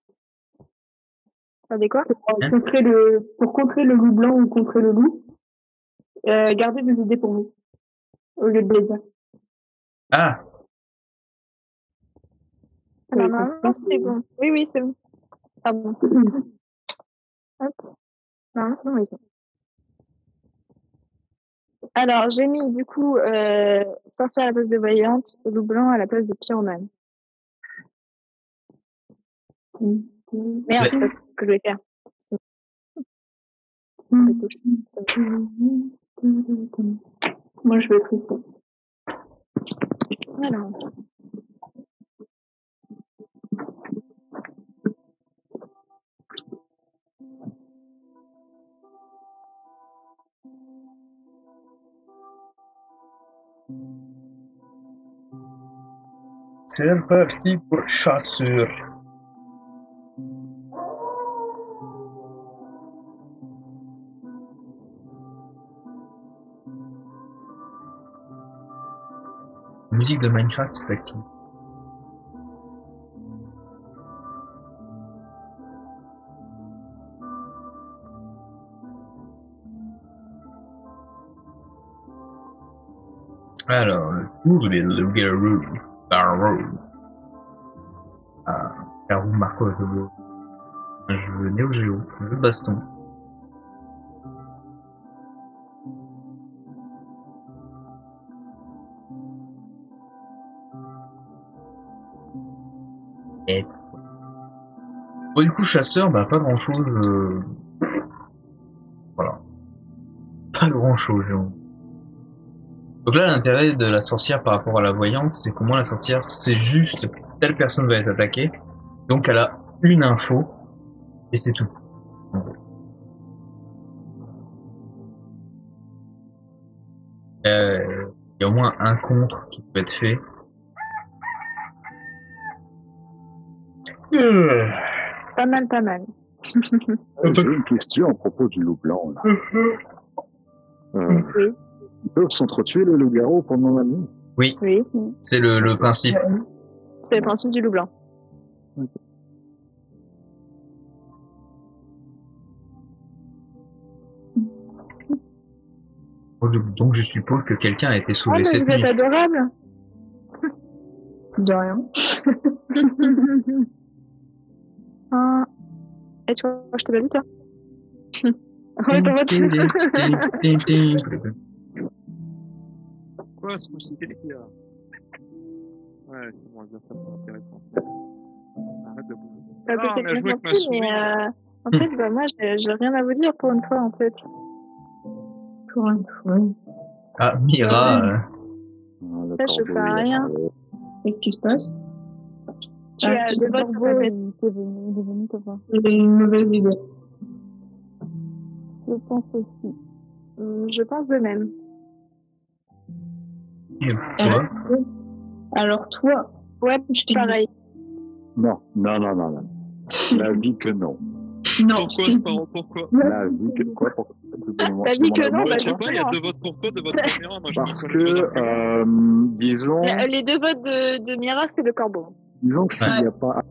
Attendez quoi? Pour contrer le loup blanc ou contrer le loup, gardez vos idées pour vous, au lieu de les dire. Ah! Non, c'est bon. Oui, c'est bon. Ah bon. Hop. Non, c'est bon, oui, c'est bon. Alors, j'ai mis, du coup, sorcière à la place de voyante, loup blanc à la place de pyromane. Merde, c'est pas ce que je vais faire. Moi, je vais être ici. Alors. C'est parti pour chasseur. La musique de Minecraft, c'est actif. Alors, le tour des loups-garous. Garou Marco Robo. Un jeu Neo Geo, un jeu de baston. Et bon, du coup, chasseur, bah pas grand chose. Voilà. Pas grand chose, genre. Donc là, l'intérêt de la sorcière par rapport à la voyante, c'est qu'au moins la sorcière, c'est juste telle personne va être attaquée. Donc elle a une info, et c'est tout. Il y a au moins un contre qui peut être fait. Pas mal. J'ai une question à propos du loup blanc, là. Oui. Ils peuvent s'entretuer, les loups-garous, pendant la nuit? Oui. C'est le principe. C'est le principe du loup blanc. Donc je suppose que quelqu'un a été sauvé cette nuit. Vous êtes adorable. De rien. Et tu vois, je te l'ai dit, toi. Ouais, t'en vas Quoi, ce coup-ci, qu'est-ce qu'il y a? Ouais, c'est bon, bien, ça c'est intéressant. Arrête de bouger. On a joué avec ma souris. Mais en fait, bah, moi, j'ai rien à vous dire pour une fois, en fait. Pour une fois. Ah, Mira. Ça, je sais rien. Qu'est-ce qui se passe? Tu as deux votes sur ta tête. J'ai une mauvaise idée. Je pense aussi. Je pense de même. Alors toi, ouais, je dis pareil. Non. La vie que non. Non. Pourquoi? La vie que quoi? Pourquoi? La vie que non, bah, je sais pas, il y a deux votes pour toi, deux votes pour Mira. Moi, parce que, disons. Les deux votes de Mira, c'est le corbeau. Disons que s'il n'y a pas.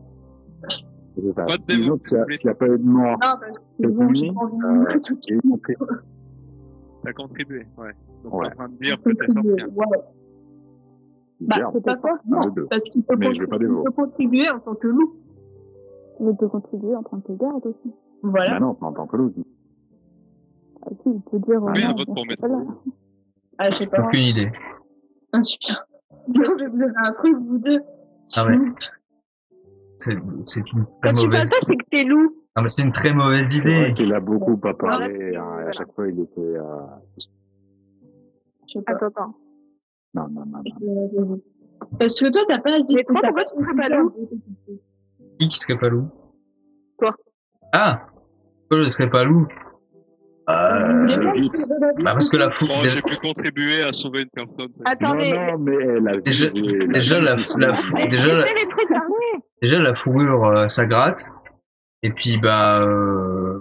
Pas de disons que s'il n'y a pas eu de mort. T'as contribué, ouais. Donc t'es en train de dire que t'es sorcière. Bah, c'est pas fort, non, parce qu'il peut contribuer en tant que loup. Il peut contribuer en tant que garde aussi. Voilà. Bah non, pas en tant que loup. Si, il peut dire. Oui, un vote pour mettre. Ah, je sais pas. Aucune idée. Ah, super. Vous avez un truc, vous deux. Ah ouais. C'est une très Quand tu mauvaise... parles pas, c'est que t'es loup. Non, mais c'est une très mauvaise C'est vrai idée. qu'il a beaucoup pas parlé. Voilà. À chaque fois, il était... Attends. Non. Parce que toi, t'as pas dit... Mais pourquoi tu serais pas loup? Qui serait pas loup? Toi. Ah! Pourquoi je serais pas loup? Vite. Bah parce que la fou... Bon, j'ai pu contribuer à sauver une personne. Attendez. Non, mais elle a Déjà la fourrure, ça gratte. Et puis, bah,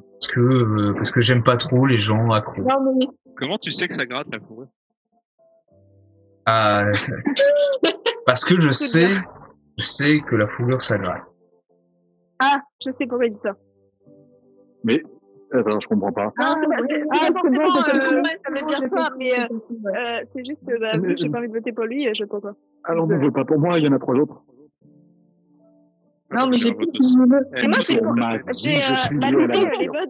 parce que j'aime pas trop les gens accros. Non, mais... Comment tu sais que ça gratte la fourrure? Ah, parce que je sais que la fourrure, ça gratte. Ah, je sais pourquoi il dit ça. Mais, attends, je comprends pas. Non, c'est parce que, forcément, ça veut dire ça, mais, c'est juste que, bah, vu que j'ai pas envie de voter pour lui, je peux pas. Alors, ne vote pas pour moi, il y en a 3 autres. Non, mais j'ai plus Et moi, j'ai malgré les votes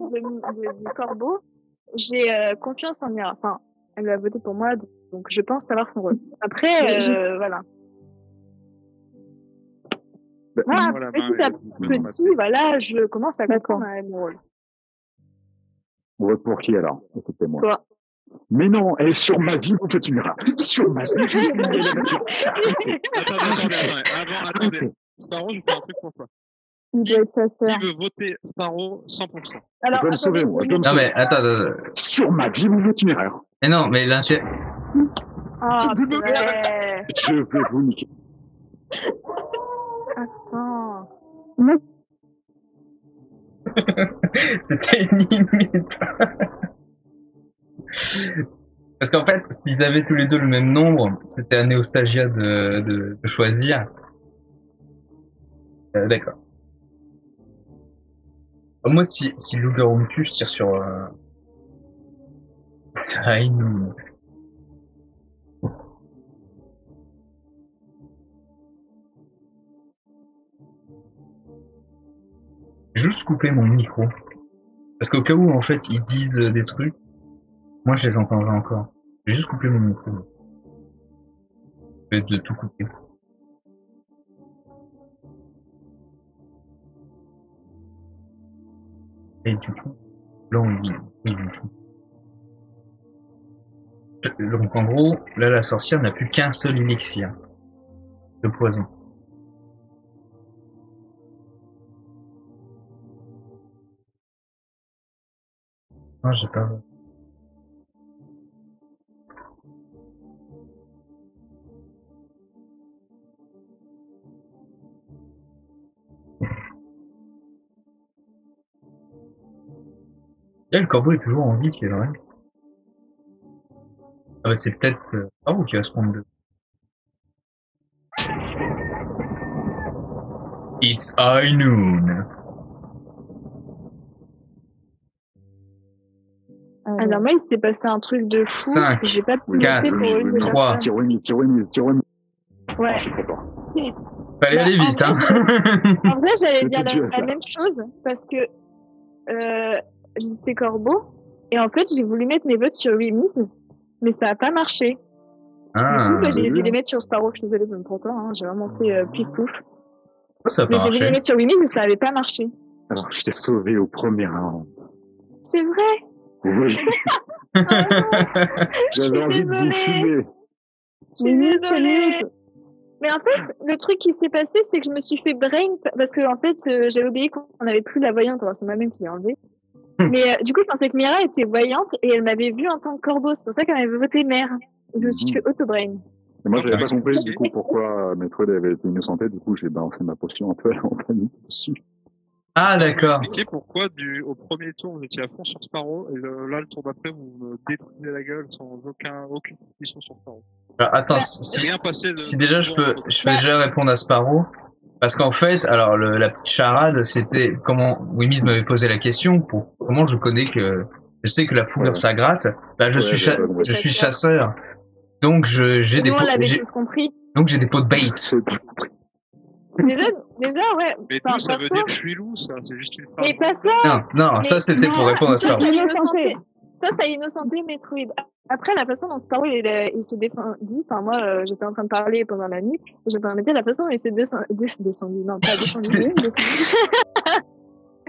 du Corbeau, j'ai confiance en Mira. Enfin, elle a voté pour moi, donc je pense savoir son rôle. Après, voilà. Voilà, petit à petit, voilà, je commence à comprendre mon rôle. On vote pour qui alors? Écoutez-moi. Toi. Mais non, elle est sur ma vie, vous faites une erreur. Sur ma vie, je suis la voiture. Attendez. Sparrow, je fais un truc pour toi. Il doit être sa sœur. Qui veut voter Sparrow 100%? Alors, je dois me sauver, moi. Non, mais attends. Sur ma vie, vous faites une erreur. Mais non, mais l'intérêt... Ah, je vais vous niquer. Attends. C'était une limite. Parce qu'en fait, s'ils avaient tous les deux le même nombre, c'était à Néostagia de choisir. D'accord. Moi, si le loup-garou me tue, je tire sur... Ça, nous... Juste couper mon micro. Parce qu'au cas où, en fait, ils disent des trucs, moi, je les entendrai encore. Je vais juste couper mon micro. Je vais de tout couper. Et du coup, là, donc, en gros, là, la sorcière n'a plus qu'un seul élixir de poison. Non, j'ai pas... Là, le corbeau est toujours en vie, qui est vrai. Ah bah, c'est peut-être... Sparrow qui va se prendre deux. It's high noon. Alors moi, il s'est passé un truc de fou. 5, j'ai pas pu 4, 3. Tirez. Ouais. Fallait aller vite, hein. En vrai, j'allais dire la même chose parce que j'étais corbeau et en fait, j'ai voulu mettre mes votes sur Wimis, mais ça a pas marché. Ah, du coup, j'ai dû les mettre sur Sparrow. Je suis désolée, même pour toi, hein, j'ai vraiment fait pif pouf. Ça a mais j'ai voulu les mettre sur Wimis et ça avait pas marché. Alors, je t'ai sauvé au premier round. C'est vrai. Oui. J'avais envie de vous tuer. Je suis désolée. Mais en fait, le truc qui s'est passé, c'est que je me suis fait brain parce que en fait, j'avais oublié qu'on n'avait plus la voyante. Alors c'est moi-même qui l'ai enlevée. Mais du coup, je pensais que Mira était voyante et elle m'avait vue en tant que corbeau. C'est pour ça qu'elle m'avait voté mère. Je me suis fait auto-brain. Et moi, j'avais pas compris du coup pourquoi Metroid avait été innocenté. Du coup, j'ai balancé ma potion un peu en panique dessus. Ah, d'accord. Expliquez pourquoi au premier tour, vous étiez à fond sur Sparrow, et là, le tour d'après, vous me détruisez la gueule sans aucune position sur Sparrow. Alors, attends, si déjà je peux déjà répondre à Sparrow, parce qu'en fait, alors la petite charade, c'était comment Wimis m'avait posé la question, comment je connais que je sais que la fourrure ça gratte, bah je suis chasseur, donc j'ai des pots de bait. Déjà, ouais. Mais tout, ça veut dire que je suis loup, ça. C'est juste une phrase. Mais pas ça. Non, ça c'était pour répondre à Sparrow. Ça a innocenté Metroid. Après, la façon dont Sparrow il s'est défendu, enfin moi j'étais en train de parler pendant la nuit, et j'étais en train de dire la façon dont il s'est descendu, non pas descendu,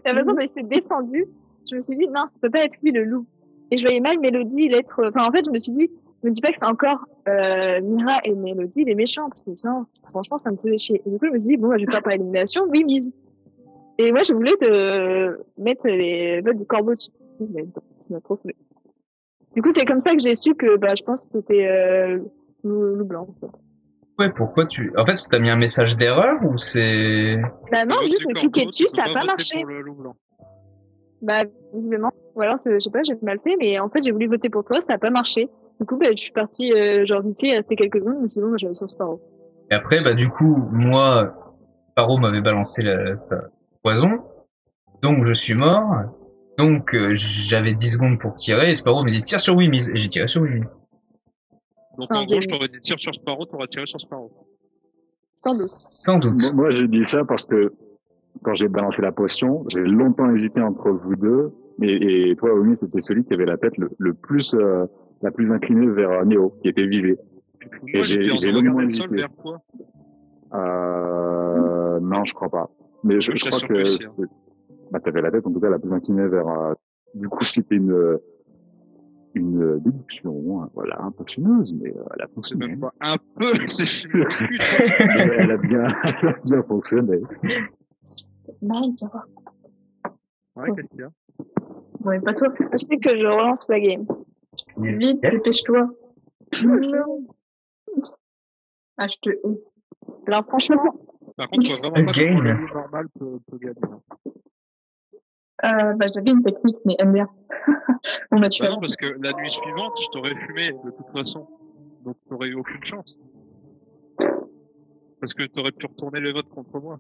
la façon dont il s'est défendu, je me suis dit non, ça peut pas être lui le loup. Et je voyais mal Mélodie l'être, enfin en fait je me suis dit, je me dis pas que c'est encore Mira et Mélodie les méchants, parce que non, franchement ça me faisait chier. Et du coup je me suis dit bon, je vais faire par élimination, oui mise. Et moi je voulais mettre les votes du corbeau dessus, mais ça m'a trop fait. Du coup, c'est comme ça que j'ai su que, je pense que c'était le blanc. En fait. Ouais, pourquoi En fait, t'as mis un message d'erreur ou c'est... Bah non, juste j'ai cliqué dessus, ça a pas marché. Bah, visiblement. Ou alors, je sais pas, j'ai mal fait, mais en fait, j'ai voulu voter pour toi, ça a pas marché. Du coup, je suis partie, genre, vite fait, il restait quelques secondes, mais sinon, j'avais sur Sparrow. Et après, du coup, moi, Sparrow m'avait balancé sa poison, donc je suis mort. Donc, j'avais 10 secondes pour tirer, et Sparrow m'a dit tire sur Wimiz, et j'ai tiré sur Wimiz. Donc en gros, je t'aurais dit tire sur Sparrow, t'aurais tiré sur Sparrow. Sans doute. Moi, j'ai dit ça parce que quand j'ai balancé la potion, j'ai longtemps hésité entre vous deux, et toi, Wimiz, c'était celui qui avait la tête le plus, la plus inclinée vers Néo, qui était visé. Et j'ai longuement hésité. Vers quoi non, je crois pas. Mais je crois que t'avais la tête en tout cas la plus inclinée vers. Du coup, c'était une déduction, voilà, un peu fumeuse, mais elle a fonctionné. C'est même pas un peu, c'est fumeux. Elle a bien fonctionné. Ouais, qu'est-ce qu'il y a? Ouais, pas toi. Je sais que je relance la game. Vite, dépêche-toi. Non. Ah, je te hais. Alors, franchement. Par contre, je vois vraiment pas comment le loup normal peut gagner. J'avais une technique, mais aime bien. On m'a tué. Non, parce que la nuit suivante, je t'aurais fumé, de toute façon. Donc, t'aurais eu aucune chance. Parce que t'aurais pu retourner le vote contre moi.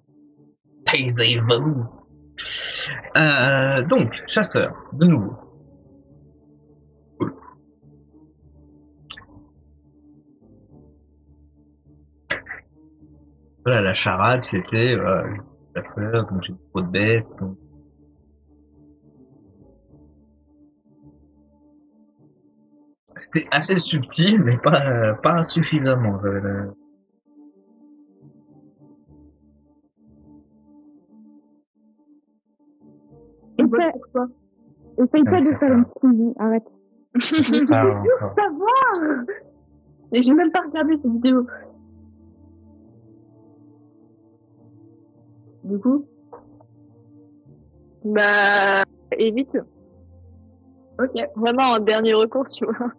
Taisez-vous. Donc, chasseur, de nouveau. Cool. Voilà, la charade, c'était chasseur, donc j'ai trop de bêtes. Donc... C'était assez subtil, mais pas suffisamment. Essaye pas de faire une suivi, arrête. Savoir. Et j'ai même pas regardé cette vidéo. Du coup, évite. Ok, vraiment en dernier recours, tu vois.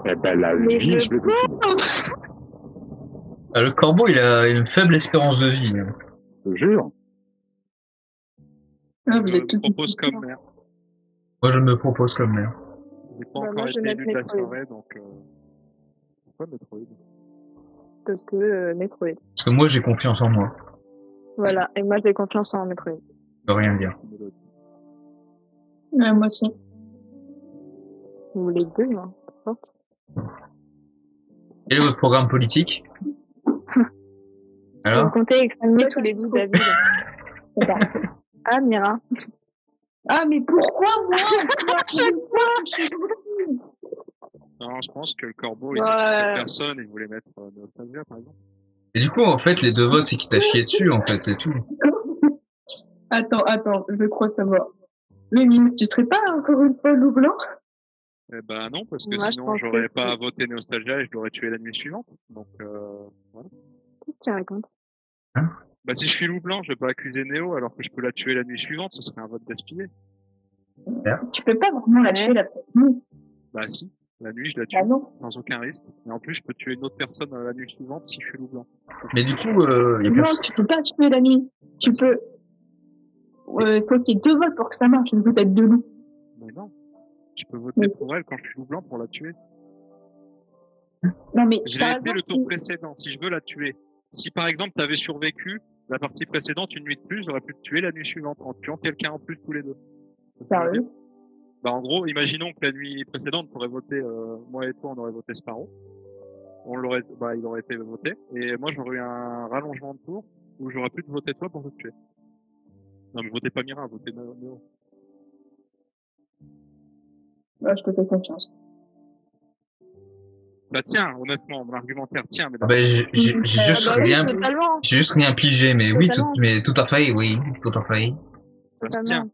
Eh ben, la vie, je vais continuer. Le corbeau, il a une faible espérance de vie. Hein. Je te jure. Ah, vous êtes tout propose comme maire. Moi, je me propose comme maire. J'ai pas encore été élu de la soirée, donc pourquoi Metroid? Parce que Metroid. Parce que moi, j'ai confiance en moi. Voilà, et moi, j'ai confiance en Metroid. Ça veut rien dire. Ouais, moi aussi. Ou les deux, hein, peu importe. Quel est votre programme politique? Alors? Vous comptez examiner tous les 10 David. Ah, Mira. Ah, mais pourquoi moi? À chaque fois. Non, je pense que le corbeau, il s'est personne, il voulait mettre Nostalgia, par exemple. Et du coup, en fait, les deux votes, c'est qu'il t'a chié dessus, en fait, c'est tout. Attends, je crois savoir. Le ministre, tu serais pas encore une fois loup blanc? Eh ben non, parce que sinon, j'aurais pas voté Nostalgia et je l'aurais tué la nuit suivante. Donc, voilà. Qu'est-ce que tu racontes? Hein? Bah, si je suis loup blanc, je vais pas accuser Néo alors que je peux la tuer la nuit suivante, ce serait un vote gaspillé. Tu peux pas vraiment la tuer la nuit. Bah si, la nuit je la tue, sans aucun risque. Et en plus, je peux tuer une autre personne la nuit suivante si je suis loup blanc. Mais du coup, non, tu peux pas tuer la nuit. Tu peux... faut qu'il y ait 2 votes pour que ça marche, une peut-être 2 loups. Mais non. Je peux voter pour elle quand je suis loup blanc pour la tuer. Non mais... Je l'ai fait le tour précédent, si je veux la tuer. Si par exemple t'avais survécu la partie précédente une nuit de plus, j'aurais pu te tuer la nuit suivante en tuant quelqu'un en plus tous les deux. Sérieux? Bah en gros, imaginons que la nuit précédente, t'aurais voté, moi et toi on aurait voté Sparrow. Il aurait été voté. Et moi j'aurais eu un rallongement de tour. Ou j'aurais pu te voter toi pour te tuer. Non, mais votez pas Mira, votez Néo. Ouais, je te fais confiance. Bah tiens, honnêtement, mon argumentaire tient, mais j'ai juste rien, j'ai juste rien pigé, mais oui, tout à fait, oui, tout à fait. Ça se tient.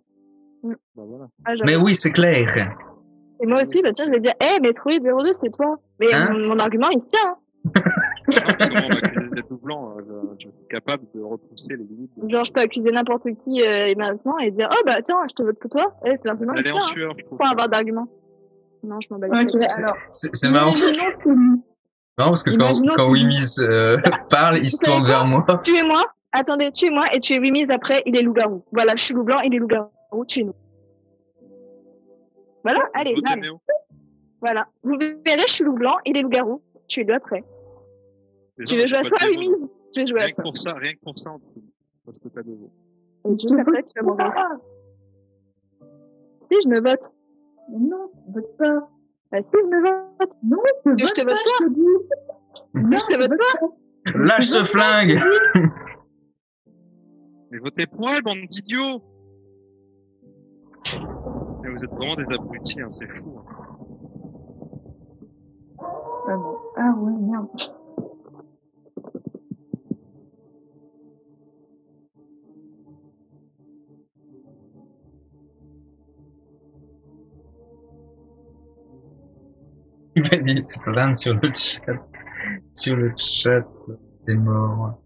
Bah voilà. Mais oui, c'est clair. Et moi aussi, bah tiens, je vais dire, Metroid 02, c'est toi. Mais mon argument, il se tient. Non, parce que moi, on m'accuse d'être doublant, je suis capable de repousser les limites. Genre, je peux accuser n'importe qui maintenant et dire, oh bah tiens, je te vote pour toi. C'est l'argument, il se tient. Faut avoir d'arguments. Non, je m'en bats. C'est marrant. Non, parce que quand Wimiz parle, il se tourne vers moi. Tuez-moi, attendez, tuez-moi et tuez Wimiz après, il est loup-garou. Voilà, je suis loup blanc, il est loup-garou, tuez-nous. Voilà, allez, voilà. Vous verrez, je suis loup blanc, il est loup-garou, tuez-le après. Tu veux jouer à ça, Wimiz? Tu veux jouer à ça? Rien que pour ça, parce que t'as des votes. Et juste après, tu vas m'en voter. Si, je me vote. Non, je vote pas. Bah si, je me vote. Non, je te vote pas. Je te vote pas. Lâche ce flingue. Mais votez pour elle, bande d'idiots. Mais vous êtes vraiment des abrutis, hein, c'est fou. Hein. Ah ouais, merde. Il m'a dit, tu plains sur le chat. Sur le chat, t'es mort.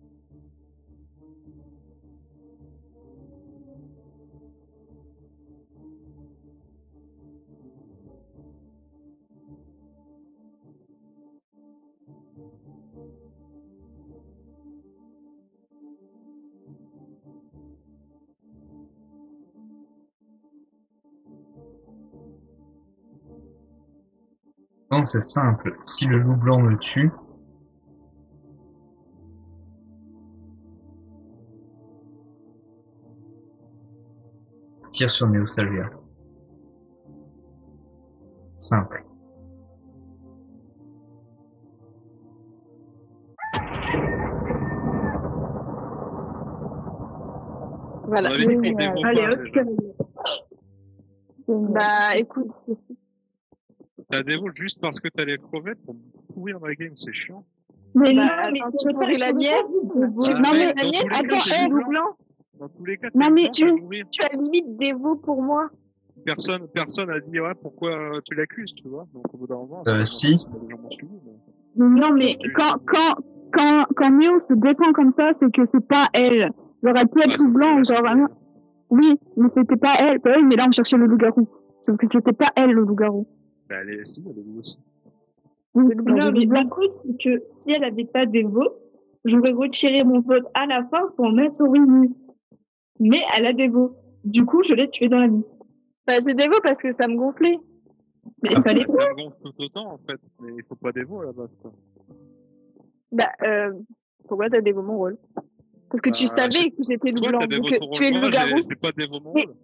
Non, c'est simple. Si le loup blanc me tue, tire sur Neostalgia. Simple. Voilà. Allez, bah, écoute. T'as des votes juste parce que t'as les crevettes pour pourrir ma game, c'est chiant. Mais non, mais tu veux pourrir la mienne? Non, mais la mienne, attends, je suis loup blanc. Dans tous les cas, non, mais tu as limite des vots pour moi. Personne a dit, ouais, pourquoi tu l'accuses, tu vois. Donc, au bout d'un moment, si. Non, mais quand Néo se défend comme ça, c'est que c'est pas elle. J'aurais pu être tout blanc, genre vraiment. Oui, mais c'était pas elle. Mais là, on cherchait le loup-garou. Sauf que c'était pas elle, le loup-garou. Bah, elle est loup aussi. Non, mais écoute, c'est que si elle avait pas des votes, j'aurais retiré mon vote à la fin pour mettre sur Wimiz. Mais elle a des votes. Du coup, je l'ai tuée dans la nuit. Bah, j'ai des vots parce que ça me gonflait. Mais il fallait ça me gonfle tout autant, en fait. Mais il faut pas des vots, à la base, quoi. Bah, pourquoi t'as des vots mon rôle? Parce que tu savais que j'étais loup blanc. Donc, tu es le loup-garou. J'ai pas des vots mon rôle.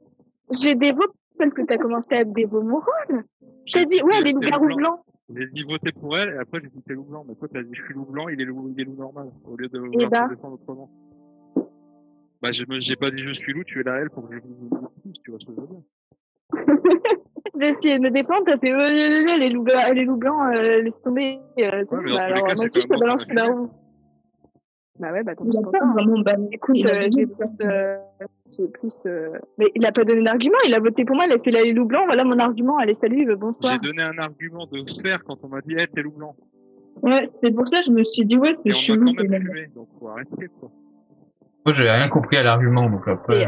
J'ai des vots parce que t'as commencé à des vots mon rôle. T'as dit, ouais, les loups-garous blancs. J'ai dit voter pour elle, et après j'ai dit t'es loup blanc. Mais toi t'as dit je suis loup blanc, il est loup normal. Au lieu de vouloir te défendre autrement. Bah, j'ai pas dit je suis loup, tu es là elle pour que je vous tu vois ce que je veux dire. J'ai essayé de me défendre, t'as fait, les loups blancs, laisse tomber, ouais, mais bah, alors, moi aussi je te balance la roue. Bah ouais, bah tant pis. Écoute, j'ai plus, mais il a pas donné d'argument, il a voté pour moi, il a fait les loups blancs, voilà mon argument, allez salut, bonsoir. J'ai donné un argument de faire quand on m'a dit, t'es loup blanc. Ouais, c'était pour ça, je me suis dit, ouais, c'est chelou. Et on m'a quand même fumé, donc faut arrêter, quoi. Moi, j'avais rien compris à l'argument, donc après.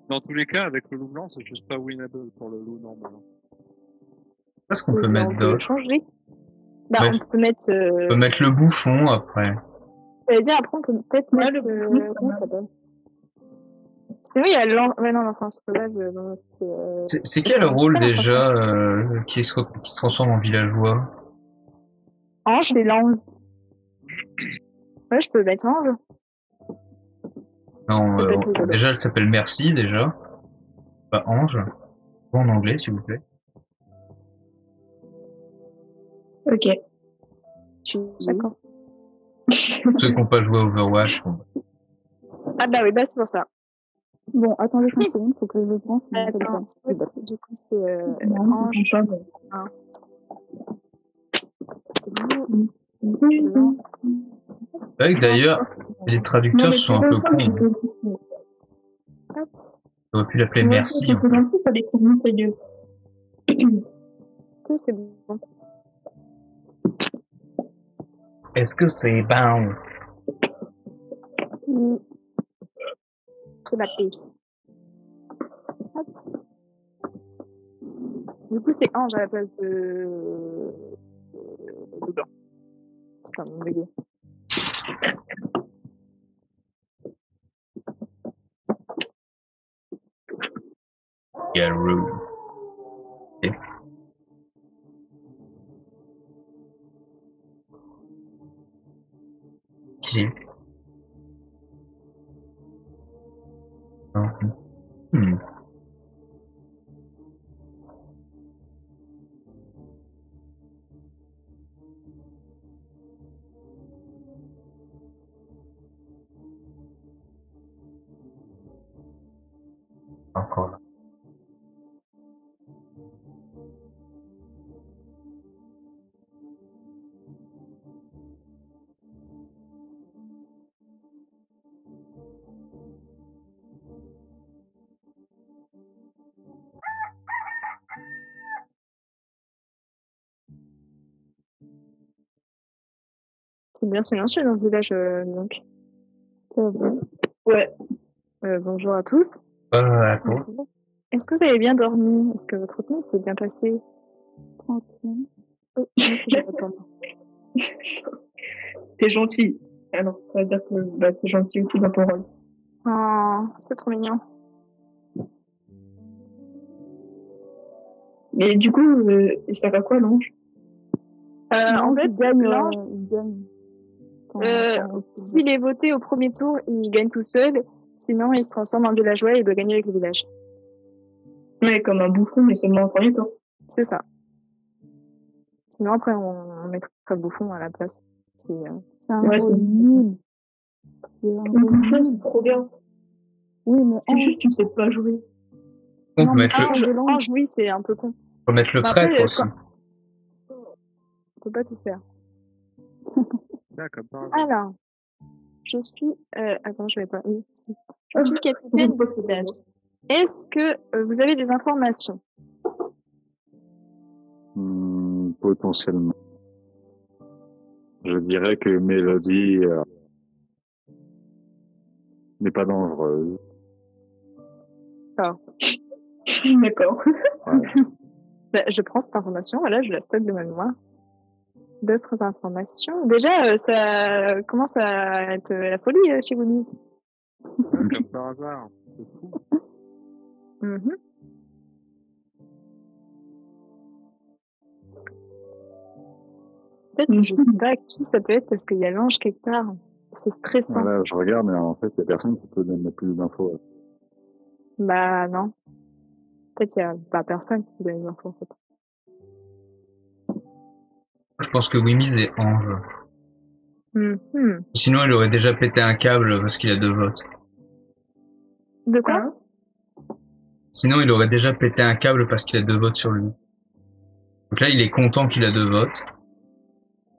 Dans tous les cas, avec le loup blanc, c'est juste pas winnable pour le loup normal. Qu'est-ce qu'on peut mettre d'autre? Changer. Bah, on peut mettre. On peut mettre le bouffon après. Ça veut dire après on peut peut-être mettre. Comment ça s'appelle? Sinon il y a l'enfant sauvage. C'est quel rôle déjà qui se transforme en villageois? Ange, c'est l'ange. Ouais, je peux mettre ange. Non, déjà elle s'appelle Merci déjà. Pas Ange. En anglais s'il vous plaît. Ok. Je suis d'accord. Ceux qui n'ont pas joué à Overwatch. Bon. Ah bah oui, bah c'est pour ça. Bon, attendez 5 secondes, faut que je pense. Attends, du coup, c'est Ange. C'est vrai que d'ailleurs, les traducteurs sont un peu cons. On aurait pu l'appeler Merci. C'est gentil, ça les trouve ta gueule. C'est bon. Est-ce que c'est bon? C'est la paix. Du coup, c'est Ange à la place de blanc. C'est un nom dégueu. Garou. Okay. Si. Encore là. C'est bien silencieux dans ce village, donc. Ouais. Bonjour à tous. Cool. Est-ce que vous avez bien dormi? Est-ce que votre nuit s'est bien passée? Tranquille. Oh, merci, je réponds. T'es gentil. Alors, ça veut dire que t'es gentil aussi dans ton rôle. Oh, c'est trop mignon. Mais du coup, ça va quoi, l'ange? En fait, l'ange, il gagne. s'il est voté au premier tour, il gagne tout seul. Sinon, il se transforme en villageois et il doit gagner avec le village. Ouais, comme un bouffon, mais seulement au premier tour. C'est ça. Sinon, après, on mettra le bouffon à la place. C'est un rôle nul. C'est trop bien. Oui, mais c'est juste que tu sais pas jouer. On peut mettre Ange, oui, c'est un peu con. On peut mettre le prêtre aussi. On peut pas tout faire. D'accord. Alors, je suis... attends, je vais pas... Oui, si. Je suis capitaine du village. Est-ce que vous avez des informations? Potentiellement. Je dirais que Mélodie n'est pas dangereuse. Ah. D'accord. Ouais. Bah, je prends cette information, voilà, je la stocke de ma mémoire. D'autres informations. Déjà, ça commence à être la folie chez vous. Comme par hasard. C'est fou. En fait, je sais pas qui ça peut être parce qu'il y a l'ange quelque part. C'est stressant. Voilà, je regarde, mais en fait, il y a personne qui peut donner plus d'infos. Bah, non. En fait, il y a pas personne qui donne des infos, en fait. Je pense que Wimiz est Ange. Sinon, il aurait déjà pété un câble parce qu'il a 2 votes. De quoi? Sinon, il aurait déjà pété un câble parce qu'il a 2 votes sur lui. Donc là, il est content qu'il a 2 votes.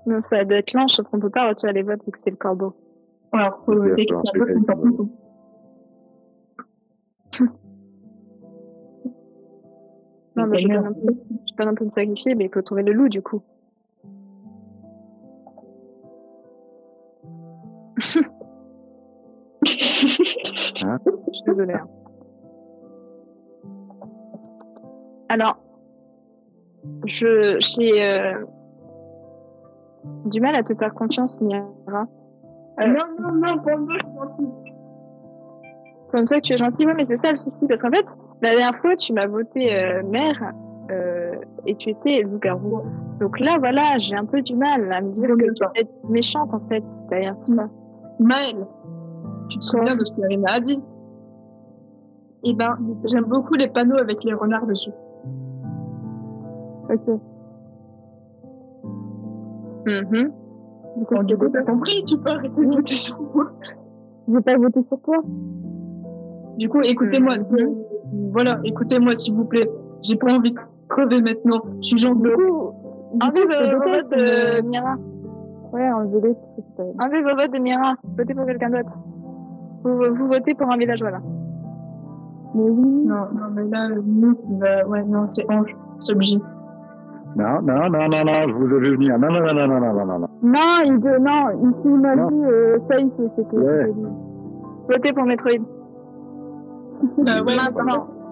Non, ça doit être l'ange, sauf qu'on peut pas retirer les votes vu que c'est le corbeau. Alors, faut noter qu'il y a pas de content. Non, mais je vais pas non plus me sacrifier, mais il faut trouver le loup, du coup. Je suis désolée. Alors, j'ai du mal à te faire confiance, Mira. Non, pour moi, je suis gentille. Comme ça, tu es gentil, ouais, mais c'est ça le souci, parce qu'en fait, la dernière fois, tu m'as voté mère et tu étais loup-garou. Donc là, voilà, j'ai un peu du mal à me dire que tu vas être méchante, en fait, derrière tout ça. Maëlle, tu te souviens de ce qu'Arina a dit? Eh ben, j'aime beaucoup les panneaux avec les renards dessus. Ok. Du coup, t'as compris, tu peux arrêter de voter sur moi. Je vais pas voter sur toi. Du coup, écoutez-moi. Voilà, écoutez-moi, s'il vous plaît. J'ai pas envie de crever maintenant. Je suis gentil. Enlevez vos votes de Mira. Ouais, enlevez-les. Enlevez vos votes de Mira. Votez pour quelqu'un d'autre. Vous votez pour un villageois, là. Mais oui. Non, mais là, nous, ouais, non, c'est Ange. C'est obligé. Non, je vous ai vu venir. Non. Non, ici, il m'a dit, Safe, c'était. Ouais. Votez pour Metroid. Ouais,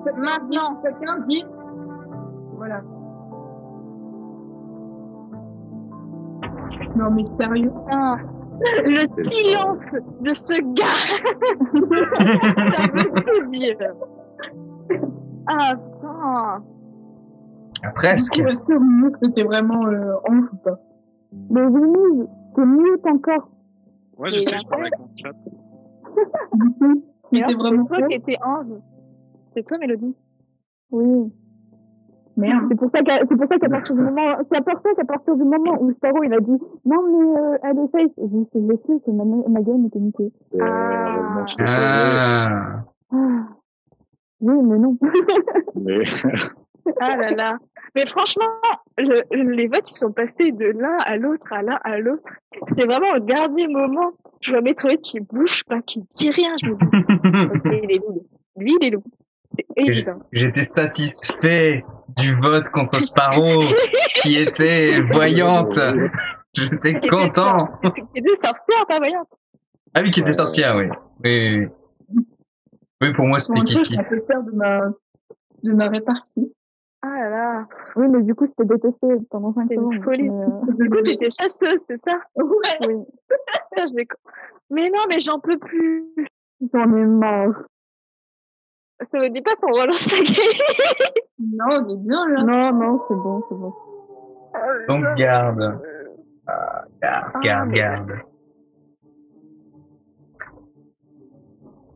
Maintenant. Quelqu'un dit. Voilà. Non, mais sérieux. Ah, le silence de ce gars. Ça veut tout dire. Ah, putain. Presque. Du coup, est-ce que vous que c'était vraiment Ange ou pas? Mais oui, c'est mieux encore. Ouais, je sais, je parlais avec mon chat. C'était vraiment toi qui étais Ange. C'est toi, Mélodie. Oui. Merde. C'est pour ça qu'à partir du moment où Sparrow il a dit non mais elle est safe, j'ai dit c'est laissé que ma game était niquée. Oui mais non. Mais... Ah là là. Mais franchement, les votes ils sont passés de l'un à l'autre, à l'autre. C'est vraiment au dernier moment. Je vois Metroid qui bouge pas, qui dit rien. Je me dis, ok, il est loup. Lui, il est loup. C'est évident. J'étais satisfait du vote contre Sparrow, qui était voyante. J'étais content. Qui était sorcière, pas voyante. Ah oui, qui était sorcière, oui. Oui, pour moi, c'était Kiki. Je peux faire de ma répartie. Ah là là. Oui, mais du coup, je t'ai détesté pendant 5 secondes. C'est une folie. Du coup, t'étais chasseuse, c'est ça? Ouais. Oui. Mais non, mais j'en peux plus. J'en ai marre. Ça me dit pas qu'on relance la game. Non, on est bien là. Non, c'est bon. Donc garde. Garde.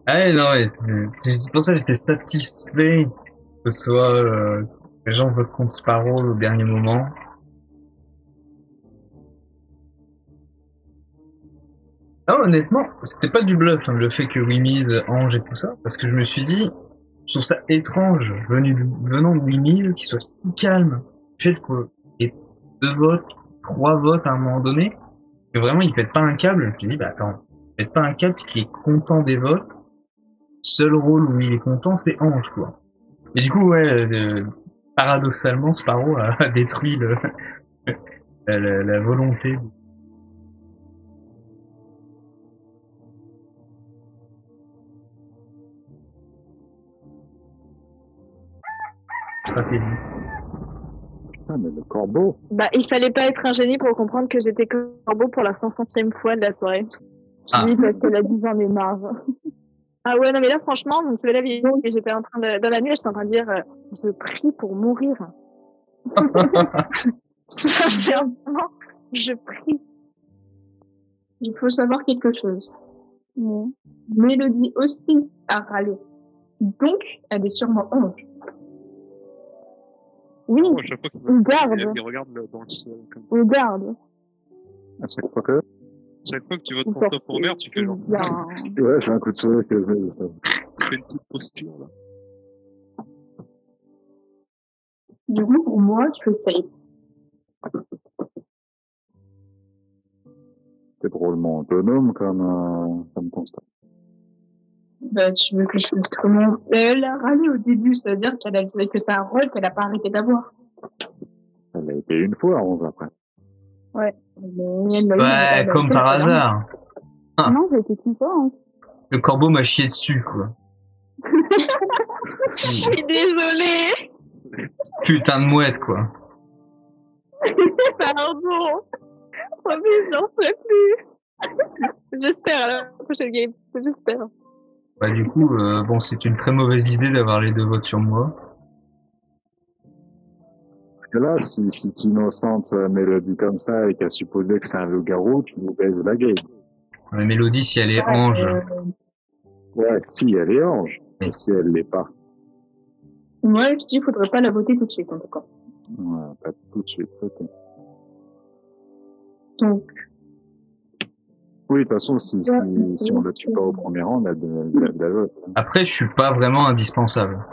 Ah non, mais c'est pour ça que j'étais satisfait que ce soit les gens votent contre Sparrow au dernier moment. Ah, honnêtement, c'était pas du bluff, hein, le fait que Wimiz, Ange et tout ça, parce que je me suis dit, je trouve ça étrange, venant de Wimiz, qu'il soit si calme. Le fait qu'il y ait 2 votes, 3 votes à un moment donné, que vraiment il pète pas un câble. Je me suis dit, bah attends, il pète pas un câble, c'est qu'il est content des votes. Seul rôle où il est content, c'est Ange, quoi. Et du coup, ouais, paradoxalement, Sparrow a détruit la volonté. Stratégie. Ah, mais le corbeau. Bah, il fallait pas être un génie pour comprendre que j'étais corbeau pour la 500e fois de la soirée. Ah. Oui, parce qu'elle a dit j'en ai marre. Ah ouais, non, mais là, franchement, vous me savez la vie. Et j'étais dans la nuit, j'étais en train de dire, je prie pour mourir. Sincèrement, je prie. Il faut savoir quelque chose. Mélodie aussi a râlé. Donc, elle est sûrement Ange. Oui, regarde dans le ciel. Regarde. À chaque fois que tu votes contre pour merde, tu fais genre. Ouais, c'est un coup de soleil que je mets. Tu fais une petite posture là. Du coup, pour moi, tu fais safe. C'est drôlement autonome comme constat. Bah, tu veux que je fasse comment? Elle a râlé au début, c'est-à-dire qu'elle a dit que c'est un rôle qu'elle a pas arrêté d'avoir. Elle a été une fois, 11 après. Ouais. Ouais, comme par hasard. Ah. Non, j'ai été qu'une fois. Hein. Le corbeau m'a chié dessus, quoi. Je suis désolée. Putain de mouette, quoi. Pardon. Promis, j'en peux plus. J'espère à la prochaine game. J'espère. Bah, du coup, bon, c'est une très mauvaise idée d'avoir les 2 votes sur moi. Parce que là, si tu innocentes Mélodie comme ça et qu'elle supposait que c'est un loup-garou, tu nous baises la game. La Mélodie, si elle est Ange. Ouais, si elle est Ange. Mais si elle l'est pas. Moi, je dis, faudrait pas la voter tout de suite, en tout cas. Ouais, pas tout de suite, ok. Donc, Oui, de toute façon, si on le tue pas au premier rang, on a de la vote. Après, je suis pas vraiment indispensable.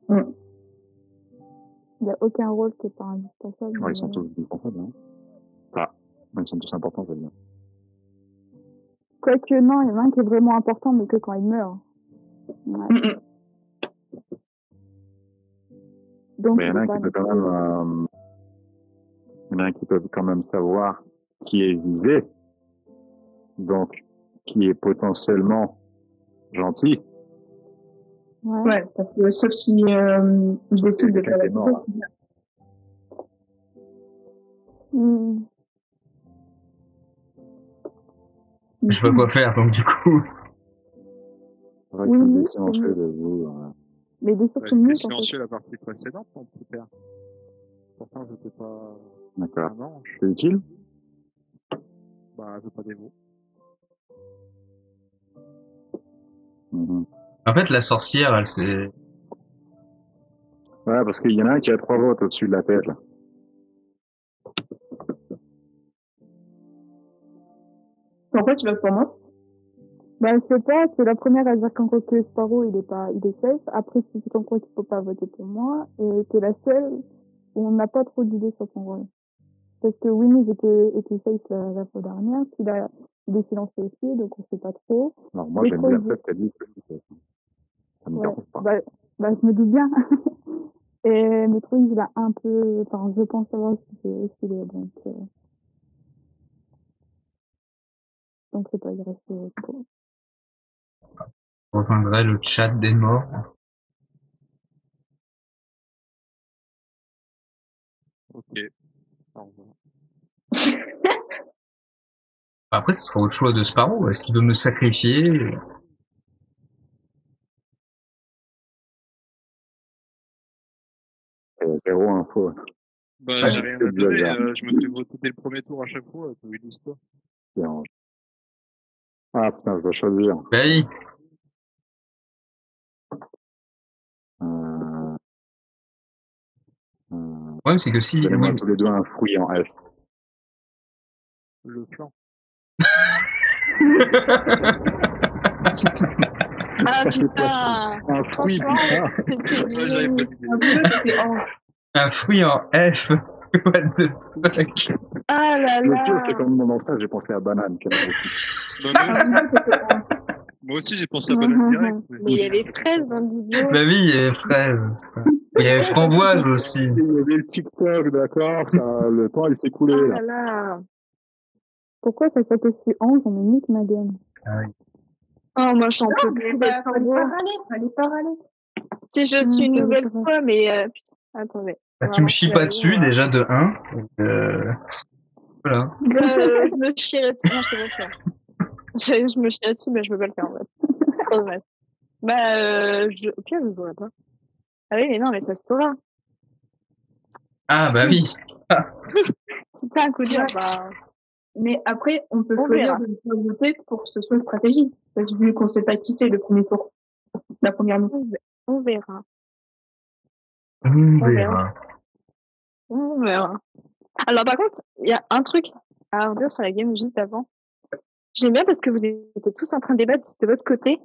Il n'y a aucun rôle qui est pas indispensable. Ouais, ils sont tous indispensables, hein. Enfin, ils sont tous importants, je veux dire. Quoique, non, il y en a un qui est vraiment important, mais que quand il meurt. Ouais. Donc, mais il y en a un qui peut quand même, il y en a un qui peut quand même savoir qui est visé, donc qui est potentiellement gentil. Ouais, parce que sauf si il décide de faire la mort. Je sais pas quoi faire, donc du coup. C'est vrai que c'est silencieux de vous. Mais des choses comme silencieux la partie précédente, on peut faire. Pourtant, je n'étais pas. D'accord. C'est utile? Bah, je veux pas des mots. En fait, la sorcière, elle s'est... Ouais, parce qu'il y en a un qui a 3 votes au-dessus de la tête, là. Pourquoi tu votes pour moi? Bah, je sais pas, c'est la première à dire qu'en quoi que Sparrow, il est safe. Après, c'est qu'en quoi qu'il faut pas voter pour moi. Et c'est la seule où on n'a pas trop d'idées sur son rôle. Parce que Winnie était safe la fois dernière, il est silencieux aussi, donc on sait pas trop. Alors, moi, j'aime bien la tête, dit que c'est safe. Ça me dérange pas. Bah, je me dis bien. Et Métro, il a un peu, enfin, je pense savoir s'il est, donc c'est pas, il reste pour. Je rejoindrai le chat des morts. Ok. Au revoir. Après, ce sera au choix de Sparrow. Est-ce qu'il veut me sacrifier? Zéro info. Bah, j'ai rien à donner, je me fais voter dès le premier tour à chaque fois, t'as vu l'histoire. Ah, putain, je dois choisir. Bah oui. Le problème, c'est que si... Donnez-moi tous les deux un fruit en S. Le flanc. Ah putain! Un fruit, putain! Un fruit en F. What the fuck? Ah là là! Le pire, c'est comme mon stage, j'ai pensé à banane. Moi aussi, j'ai pensé à banane direct. Mais il y avait fraises dans le vidéo. Bah oui, il y avait fraises. Il y avait framboise aussi. Il y avait le TikTok, d'accord, le temps, il s'est écoulé. Oh là là! Pourquoi ça s'appelle si Ange, on est nique ma gueule? Ah oui. Oh, moi, j'en peux plus d'être fallait pas râler. Si je suis une nouvelle fois, mais putain, attendez. Bah, tu me chies pas dessus, déjà, de 1. Voilà. Je me chierais dessus. Non, je peux pas le faire. Je me chierais dessus, mais je peux pas le faire, en fait. Trop dommage. Bah, au pire, je ne saurais pas. Ah oui, mais non, mais ça se saura. Ah, bah oui. Putain, un coup dur, bah. Mais après, on peut choisir de ne pas voter pour que ce soit stratégique. Parce que vu qu'on sait pas qui c'est le premier tour. La première minute. On verra. On verra. On verra. Alors, par contre, il y a un truc à redire sur la game juste d'avant. J'aime bien parce que vous étiez tous en train de débattre de votre côté.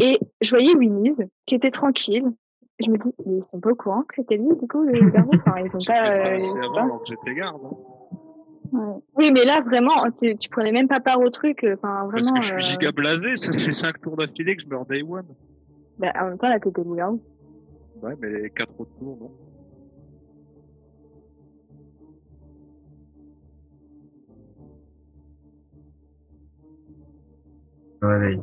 Et je voyais Winnie qui était tranquille. Je me dis, mais ils sont pas au courant que c'était lui, du coup, le garde. Enfin, ils ont pas. C'est avant, alors que j'étais garde. Hein. Ouais. Oui, mais là, vraiment, tu prenais même pas part au truc. Enfin, vraiment. Parce que je suis giga blasé, ça fait 5 tours d'affilée que je meurs day one. Bah, en même temps, là, t'étais loup-garou. Ouais, mais les 4 autres tours, non. Réveil.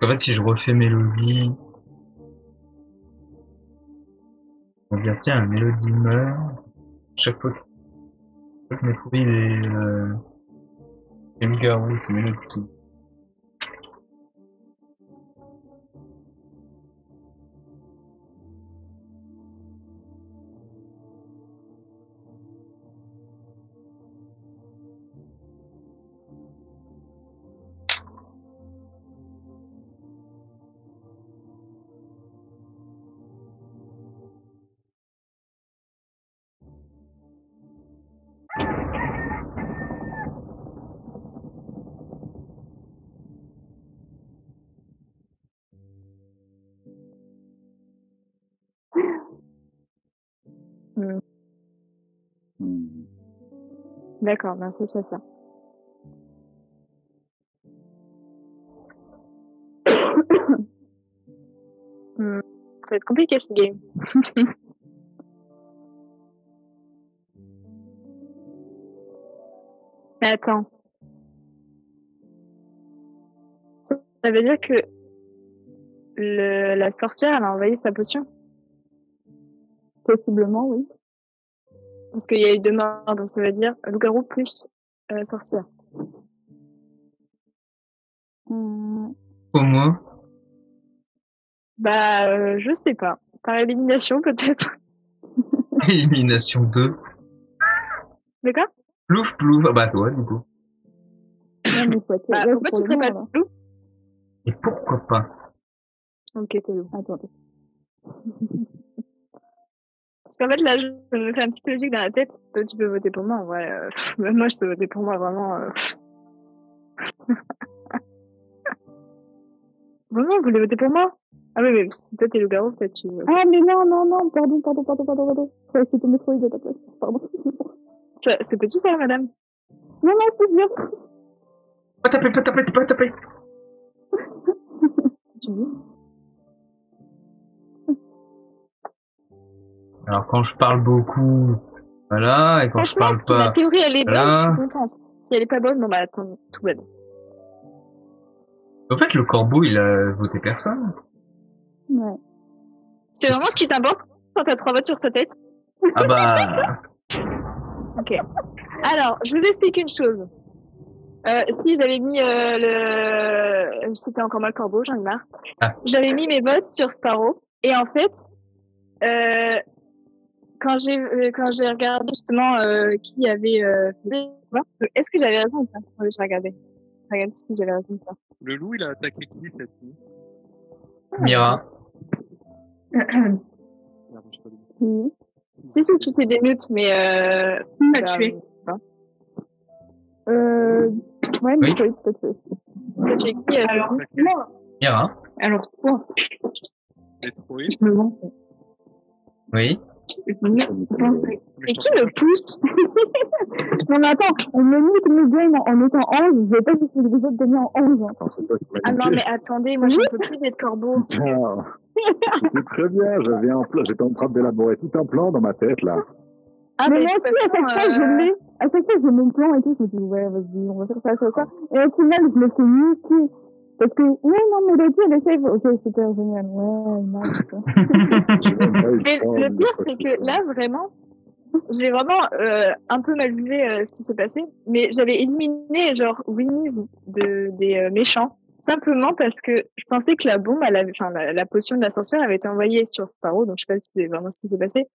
En fait, si je refais Mélodie... On va dire, tiens, Mélodie meurt. Chaque fois que mes fruits, les loups-garous, c'est Mélodie qui... D'accord, merci, c'est ça. Ça va être compliqué ce game. Mais attends. Ça veut dire que la sorcière, elle a envahi sa potion? Possiblement, oui. Parce qu'il y a eu 2 morts, donc ça veut dire loup-garou plus sorcière. Comment? Bah, je sais pas. Par élimination, peut-être. Élimination 2. De quoi? Plouf, plouf. Ah bah toi, du coup. Pourquoi tu serais pas loup? Et pourquoi pas? Ok, t'es loup. Attends. Parce qu'en fait, là, je me fais un petit peu logique dans la tête. Toi, tu peux voter pour moi, en vrai. Même moi, je peux voter pour moi, vraiment. Vraiment, vous voulez voter pour moi? Ah oui, mais si toi, t'es loup-garou, peut-être tu... Ah, mais non, pardon. C'était Metroid à ta place, pardon. C'est petit, ça, madame? Non, c'est bien. Pas taper. Tu dis? Alors quand je parle beaucoup, voilà, et quand je parle si pas... la théorie, elle est bonne, voilà. je suis contente. Si elle est pas bonne, bon bah attends, tout va bien. En fait, le corbeau, il a voté personne. Ouais. C'est vraiment ce qui t'importe quand t'as 3 votes sur ta tête? Ah bah... Ok. Alors, je vous explique une chose. Si j'avais mis c'était encore mal corbeau, j'en ai marre. Ah. J'avais mis mes votes sur Sparrow. Et en fait, quand j'ai regardé justement qui avait est-ce que j'avais raison ou pas? Oui, je regardais. Regarde si j'avais raison ou pas. Le loup, il a attaqué qui cette nuit? Mira. Si, tu t'es démute, mais Qui m'a tué? Ouais, mais peut-être. T'as tué qui Alors, moi. Mira. Alors, toi. Metroid? Je me vends. Oui. Et qui me pousse? Non, mais attends, on me mute mes games en étant 11, je vais pas essayer de vous autres donner en 11. Ah non, mais attendez, moi j'en peux plus d'être corbeau. Putain. C'est très bien, j'étais en train d'élaborer tout un plan dans ma tête, là. Ah, mais moi aussi, à chaque fois, je l'ai. À chaque fois, j'ai mon plan et tout, je me dis, ouais, vas-y, on va faire ça. Et au final, je me fais niquer. Parce que, ouais, non, Mélodie, elle essaye. Ok, super, génial. Ouais, nice. Mais le pire, c'est que là, vraiment, j'ai vraiment un peu mal vu ce qui s'est passé. Mais j'avais éliminé, genre, Winnie's des méchants. Simplement parce que je pensais que la bombe, la potion de la sorcière avait été envoyée sur Sparrow. Donc, je sais pas si c'est vraiment ce qui s'est passé.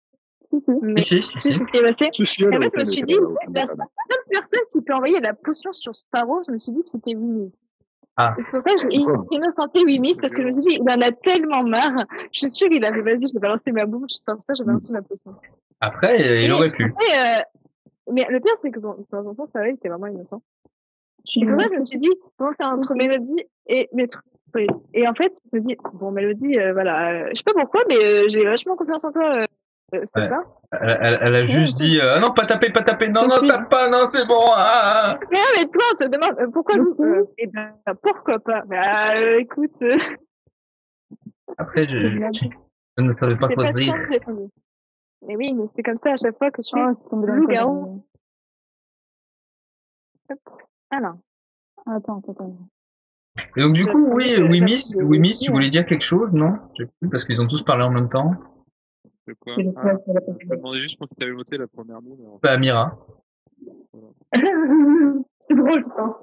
Mais si, c'est ce qui est passé. Et moi, je me suis dit, la seule personne qui peut envoyer la potion sur Sparrow, je me suis dit que c'était Winnie. Ah. C'est pour ça que j'ai innocenté Winnie, parce que je me suis dit, il en a tellement marre. Je suis sûre qu'il avait, vas-y, je vais balancer ma bombe, je suis sortie, je vais balancer ma potion. Après, il aurait pu. Après, mais le pire, c'est que bon, de temps en temps, ça va, il était vraiment innocent. Et sur ça, je me suis dit, bon, c'est entre Mélodie et Metroid. Et en fait, je me dis, bon, Mélodie, voilà, je sais pas pourquoi, mais j'ai vachement confiance en toi, c'est ça. Elle a juste dit, non, pas taper, non, tape pas, non, c'est bon, ah. Mais non, mais toi, on te demande, pourquoi vous, eh ben, pourquoi pas? Bah, écoute, Après, je ne savais pas quoi dire. Mais oui, mais c'est comme ça à chaque fois que tu es loup-garou. Ah non. Attends. Et donc du coup, oui, Miss, tu voulais dire quelque chose, non? J'ai plus parce qu'ils ont tous parlé en même temps. De quoi? Je me demandais juste pour qui t'avais voté la première nuit. Bah, Mira. C'est drôle ça.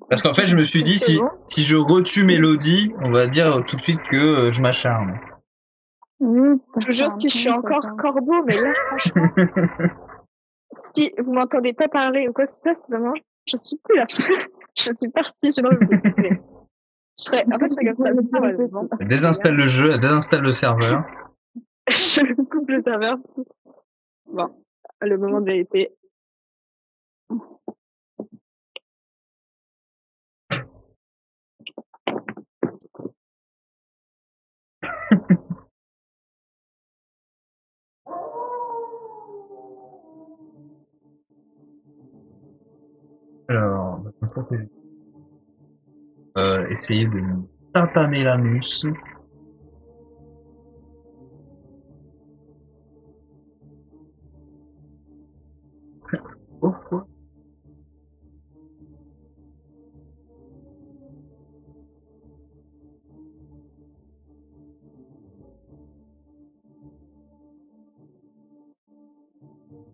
Parce qu'en fait, je me suis dit, si je retue Mélodie, on va dire tout de suite que je m'acharne. Je vous jure, si je suis encore corbeau, mais là, franchement, si vous m'entendez pas parler ou quoi que ce soit, c'est vraiment, je suis plus là. Je suis partie, je n'en veux plus. En fait, je regarde ça. Désinstalle le jeu, désinstalle le serveur. Je coupe le serveur. Bon, le moment de vérité. protéger. Essayer de nous tatamer la mousse. Pourquoi?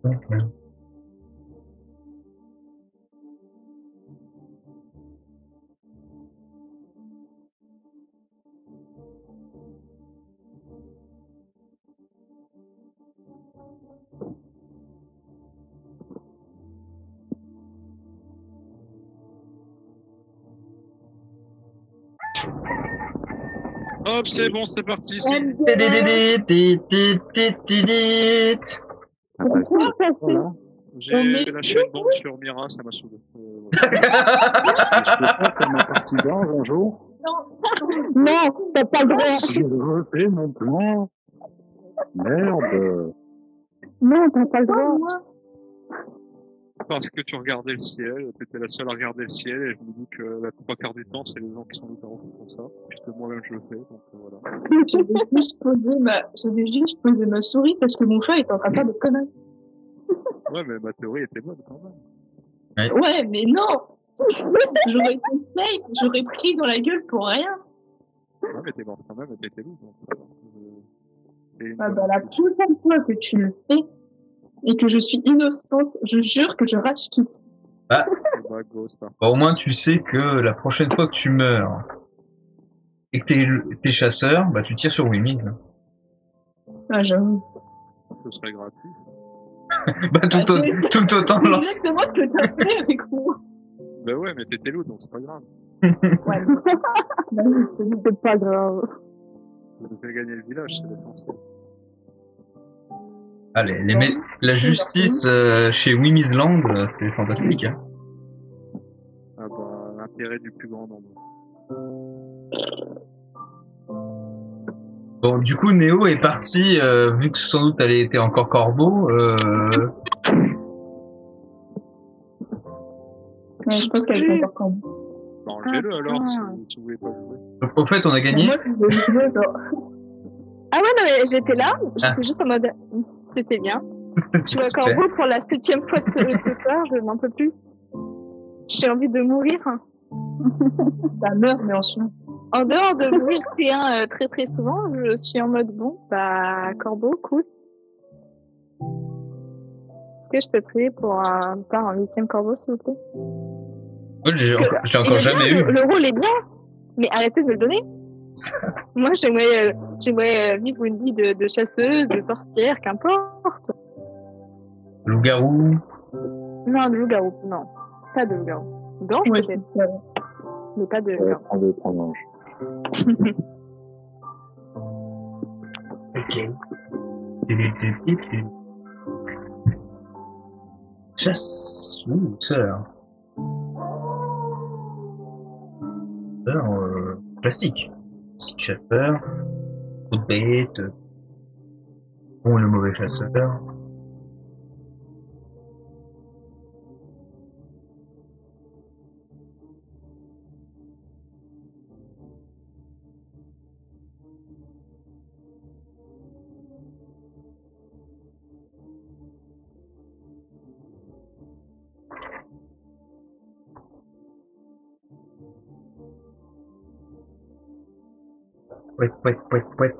Okay. Hop, c'est bon, c'est parti. J'ai lâché une bombe sur Mira, ça m'a saoulé. Je peux pas faire ma partie d'ange un jour? Non, t'as pas le droit. Je refais mon plan. Merde. Non, t'as pas le droit. Parce que tu regardais le ciel, t'étais la seule à regarder le ciel, et je me dis que la 3/4 du temps, c'est les gens qui sont littéralement qui font ça, puisque moi-même je le fais, donc voilà. J'avais juste posé ma souris parce que mon chat était en train de faire des conneries. Ouais, mais ma théorie était bonne quand même. Ouais, mais non! J'aurais été safe, j'aurais pris dans la gueule pour rien. Ouais, mais t'es mort quand même, et t'étais loup, donc. La prochaine fois que tu le fais, et que je suis innocente, je jure que je rage quitte. Bah, au moins tu sais que la prochaine fois que tu meurs et que t'es chasseur, bah tu tires sur Wimmy. Ah, j'avoue. Ce serait gratuit. Bah tout autant c'est exactement ce que t'as fait avec moi. Bah ouais, mais t'étais loup, donc c'est pas grave. Ouais, c'est pas grave. Ça nous fait gagner le village, c'est l'essentiel. Allez, la justice chez Wimmy's Land, c'est fantastique. Hein. Ah bah, l'intérêt du plus grand nombre. Bon, du coup, Néo est parti, vu que sans doute elle était encore corbeau. Ouais, je pense qu'elle est encore corbeau. Bah, enlevez-le alors, si vous voulez pas jouer. Donc, au fait, on a gagné. Ah ouais, non, mais j'étais là, j'étais juste en mode, c'était bien. Tu vois, corbeau pour la 7e fois de ce soir, je n'en peux plus. J'ai envie de mourir. Ça meurt, mais en soi. En dehors de mourir T1 très très souvent, je suis en mode bon, bah, corbeau, cool. Est-ce que je peux prier pour un 8e corbeau, s'il vous plaît? Oui, j'ai encore jamais eu. Le rôle est bien, mais arrêtez de me le donner. Moi, j'aimerais vivre une vie de chasseuse, de sorcière, qu'importe. Loup-garou. Non, de loup-garou, non. Pas de loup-garou. D'ange, peut-être. Mais pas de loup-garou. Prendre l'ange. Ok. Chasse. Sœur. Classique. Chasseur. Trop de bêtes. Bon, le mauvais chasseur. Pouet.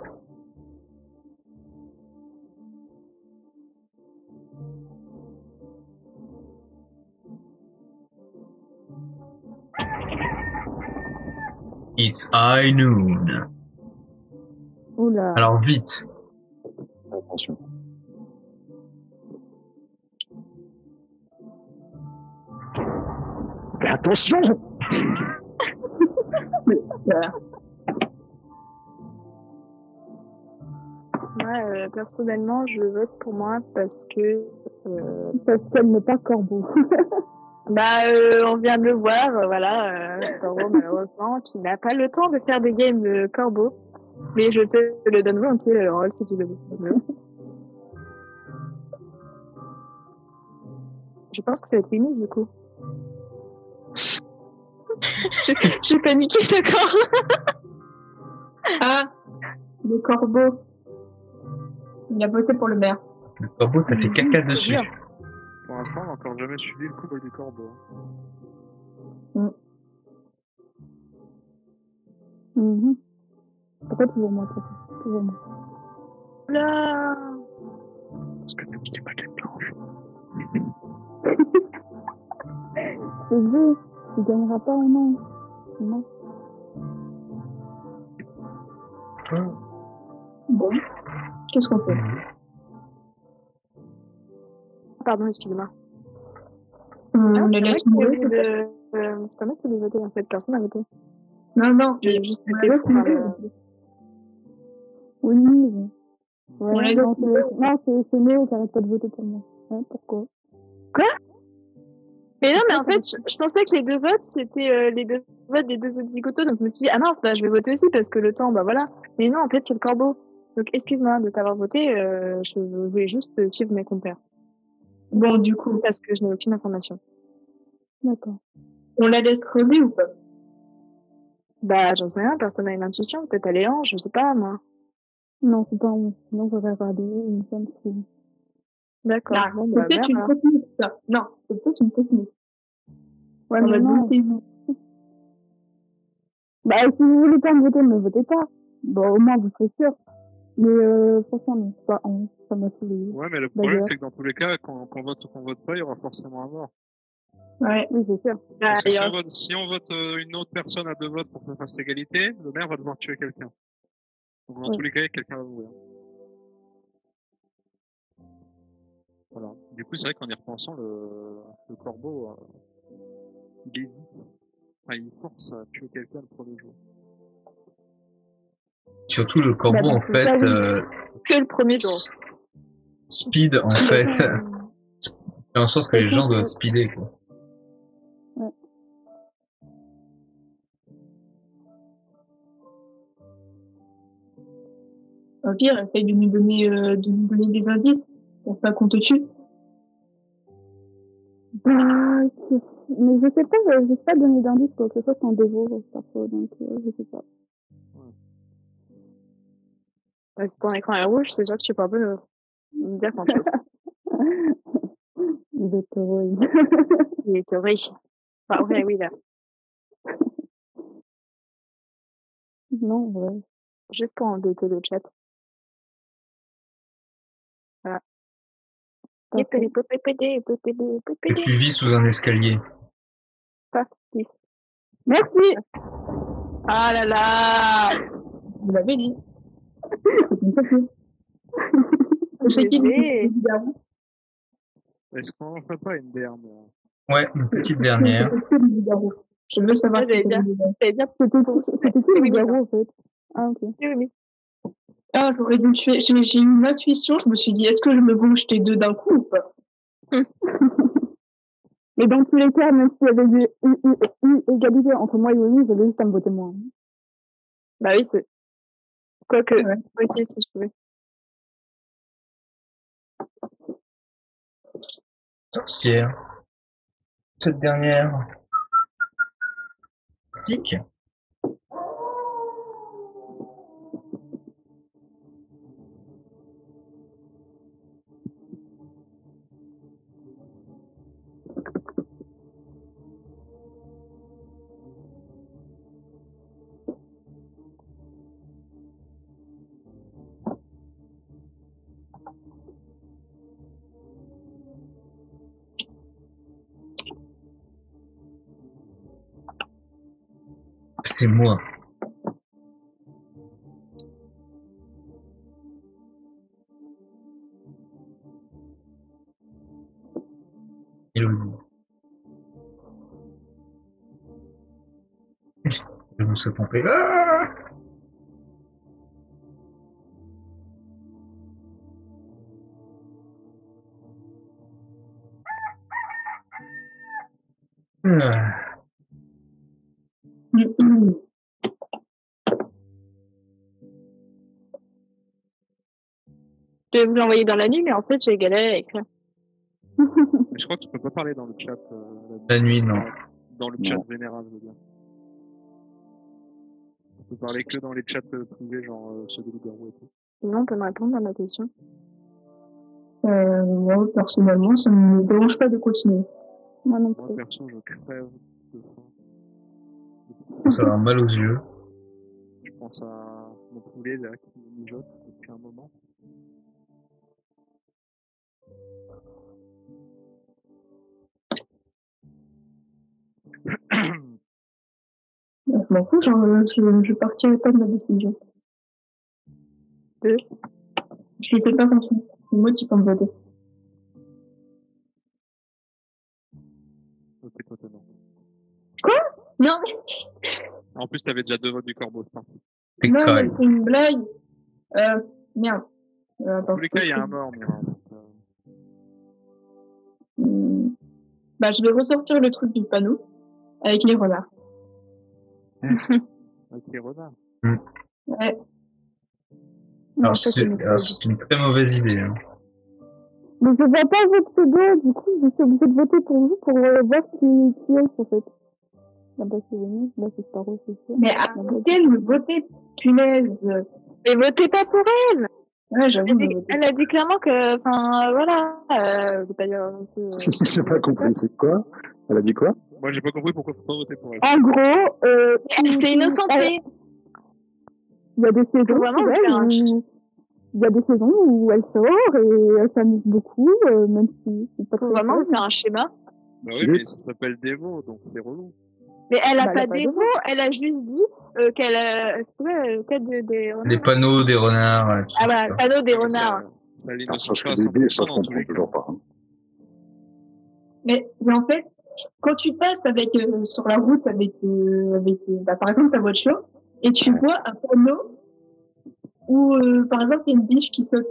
It's high noon. Oula. Alors vite. Attention. Fais attention! Moi, personnellement, je vote pour moi parce qu'elle n'est pas corbeau. On vient de le voir, voilà, corbeau malheureusement, qui n'a pas le temps de faire des games de corbeau. Mais je te le donne volontiers le rôle si tu le veux. Je pense que ça va être limite du coup. J'ai paniqué, d'accord. Ah, le corbeau. Il a voté pour le maire. Le corbeau, t'as fait caca dessus. Pour l'instant, on n'a encore jamais suivi le couple du corbeau. Pourquoi toujours moi, toujours moi. Là. Parce que t'es pas qu'elle blanche. C'est vrai, tu gagneras pas ou non. Non. Bon, qu'est-ce qu'on fait? Pardon, excusez-moi. On les laisse mourir. C'est pas moi qui ai voté, en fait. Personne n'a voté. Non, j'ai juste voté pour Oui, oui. Ouais, non, c'est Néo qui arrête pas de voter pour moi. Ouais, pourquoi? Quoi? Mais non, mais en fait, je pensais que les deux votes, c'était les deux votes des deux autres zigotos, donc je me suis dit, ah non, bah, je vais voter aussi parce que le temps, bah voilà. Mais non, en fait, c'est le corbeau. Donc, excuse-moi de t'avoir voté, je voulais juste suivre mes compères. Bon, du coup. Parce que je n'ai aucune information. D'accord. On la laisse crever ou pas? Bah, j'en sais rien, personne n'a une intuition, peut-être elle est ange, je sais pas, moi. Non, c'est pas ange, sinon j'aurais radé une femme qui... D'accord. Ah, bon, c'est peut-être une technique, ça. Non, c'est peut-être une technique. Ouais, mais non. Bah, si vous voulez pas me voter, ne votez pas. Bon, au moins, vous serez sûr. Mais, franchement, non, c'est pas ange, ça m'a saoulé. Ouais, mais le problème, c'est que dans tous les cas, qu'on vote ou qu'on vote pas, il y aura forcément un mort. Ouais, oui, c'est sûr. Parce que si on vote une autre personne à deux votes pour qu'on fasse égalité, le maire va devoir tuer quelqu'un. Donc dans tous les cas, quelqu'un va mourir. Voilà. Du coup, c'est vrai qu'en y repensant, le corbeau, il est dit. Enfin, il force à tuer quelqu'un le premier jour. Surtout le corbeau, en fait... que le premier jour. Speed, en fait. fait en sorte que les gens doivent speeder, quoi. Ouais. Au pire, essaye de nous donner des indices pour pas qu'on te tue. Bah, mais je sais pas donner d'indices, quoi, que ce soit en dévot, perso, donc, je sais pas. Ouais, si ton écran est rouge, c'est sûr que tu peux un peu me dire quelque chose. Il est heureux. Il est heureux. Enfin, ouais, oui, là. Non, ouais. Juste pour embêter le chat. Voilà. Que tu vis sous un escalier. Parti. Merci. Ah là là, vous l'avez dit. C'est une copine. Est-ce qu'on en fait pas une dernière? Ouais, une petite dernière. Je veux savoir. J'allais dire c'était le loup-garou, en fait. Ah, ok. Oui. Ah, j'aurais dû tuer. J'ai eu une intuition, je me suis dit, est-ce que je me bouge tes deux d'un coup ou pas? Mais dans tous les cas, même s'il y avait eu égalité entre moi et Yoni, j'avais juste à me voter moi. Bah oui, c'est... Quoique, ok, si je pouvais. Sorcière. Cette dernière. Stick. C'est moi. Elodie. Je me suis trompé. Ah! Je vais vous l'envoyer dans la nuit, mais en fait, j'ai galéré avec ça. Mais je crois que tu peux pas parler dans le chat. La nuit, non. Dans le chat vénérable, je veux dire. peut parler que dans les chats privés, genre ceux de loup-garou et tout. Sinon, on peut me répondre à ma question. Moi, personnellement, ça ne me dérange pas de continuer. Moi non Moi, plus. perso, je crève de faim. Ça a mal aux yeux. Je pense à mon poulet là qui mijote depuis un moment. Je m'en fous, genre, je partirai pas de ma décision. Je ne fais pas confiance. C'est moi qui peux me voter. Ok, toi, t'es non. Quoi? Non, En plus, t'avais déjà 2 votes du corbeau, c'est parti. non, mais c'est une blague. Merde. Dans tous les cas, il y a un mort, moi. Bah, je vais ressortir le truc du panneau avec les renards. Avec les renards. Ouais. Alors, c'est une très mauvaise idée. Hein. Mais je vois pas votre pseudo, du coup, je suis obligée de voter pour vous pour voir qui est, en fait. Là-bas, c'est Winnie, là, c'est Sparrow, c'est sûr. Mais arrêtez de me voter, punaise. Mais votez pas pour elle! Ouais, j'avoue. Elle a dit clairement que, enfin, voilà, je vais pas dire. J'ai pas compris, c'est quoi? Elle a dit quoi? Moi, j'ai pas compris pourquoi faut pas voter pour elle. En gros, elle s'est innocentée. Il y a des saisons, il y a des saisons où elle sort et elle s'amuse beaucoup, même si c'est pas faut vraiment faire un schéma. Bah oui, mais ça s'appelle Devo, donc c'est relou. Mais elle a pas Devo, elle a juste dit qu'elle a des renards. Les panneaux des renards. Ah bah, panneaux des renards. Ça change que l'idée, ça je comprends toujours pas. Mais en fait, quand tu passes avec sur la route avec par exemple ta voiture et tu vois un panneau où par exemple il y a une biche qui saute,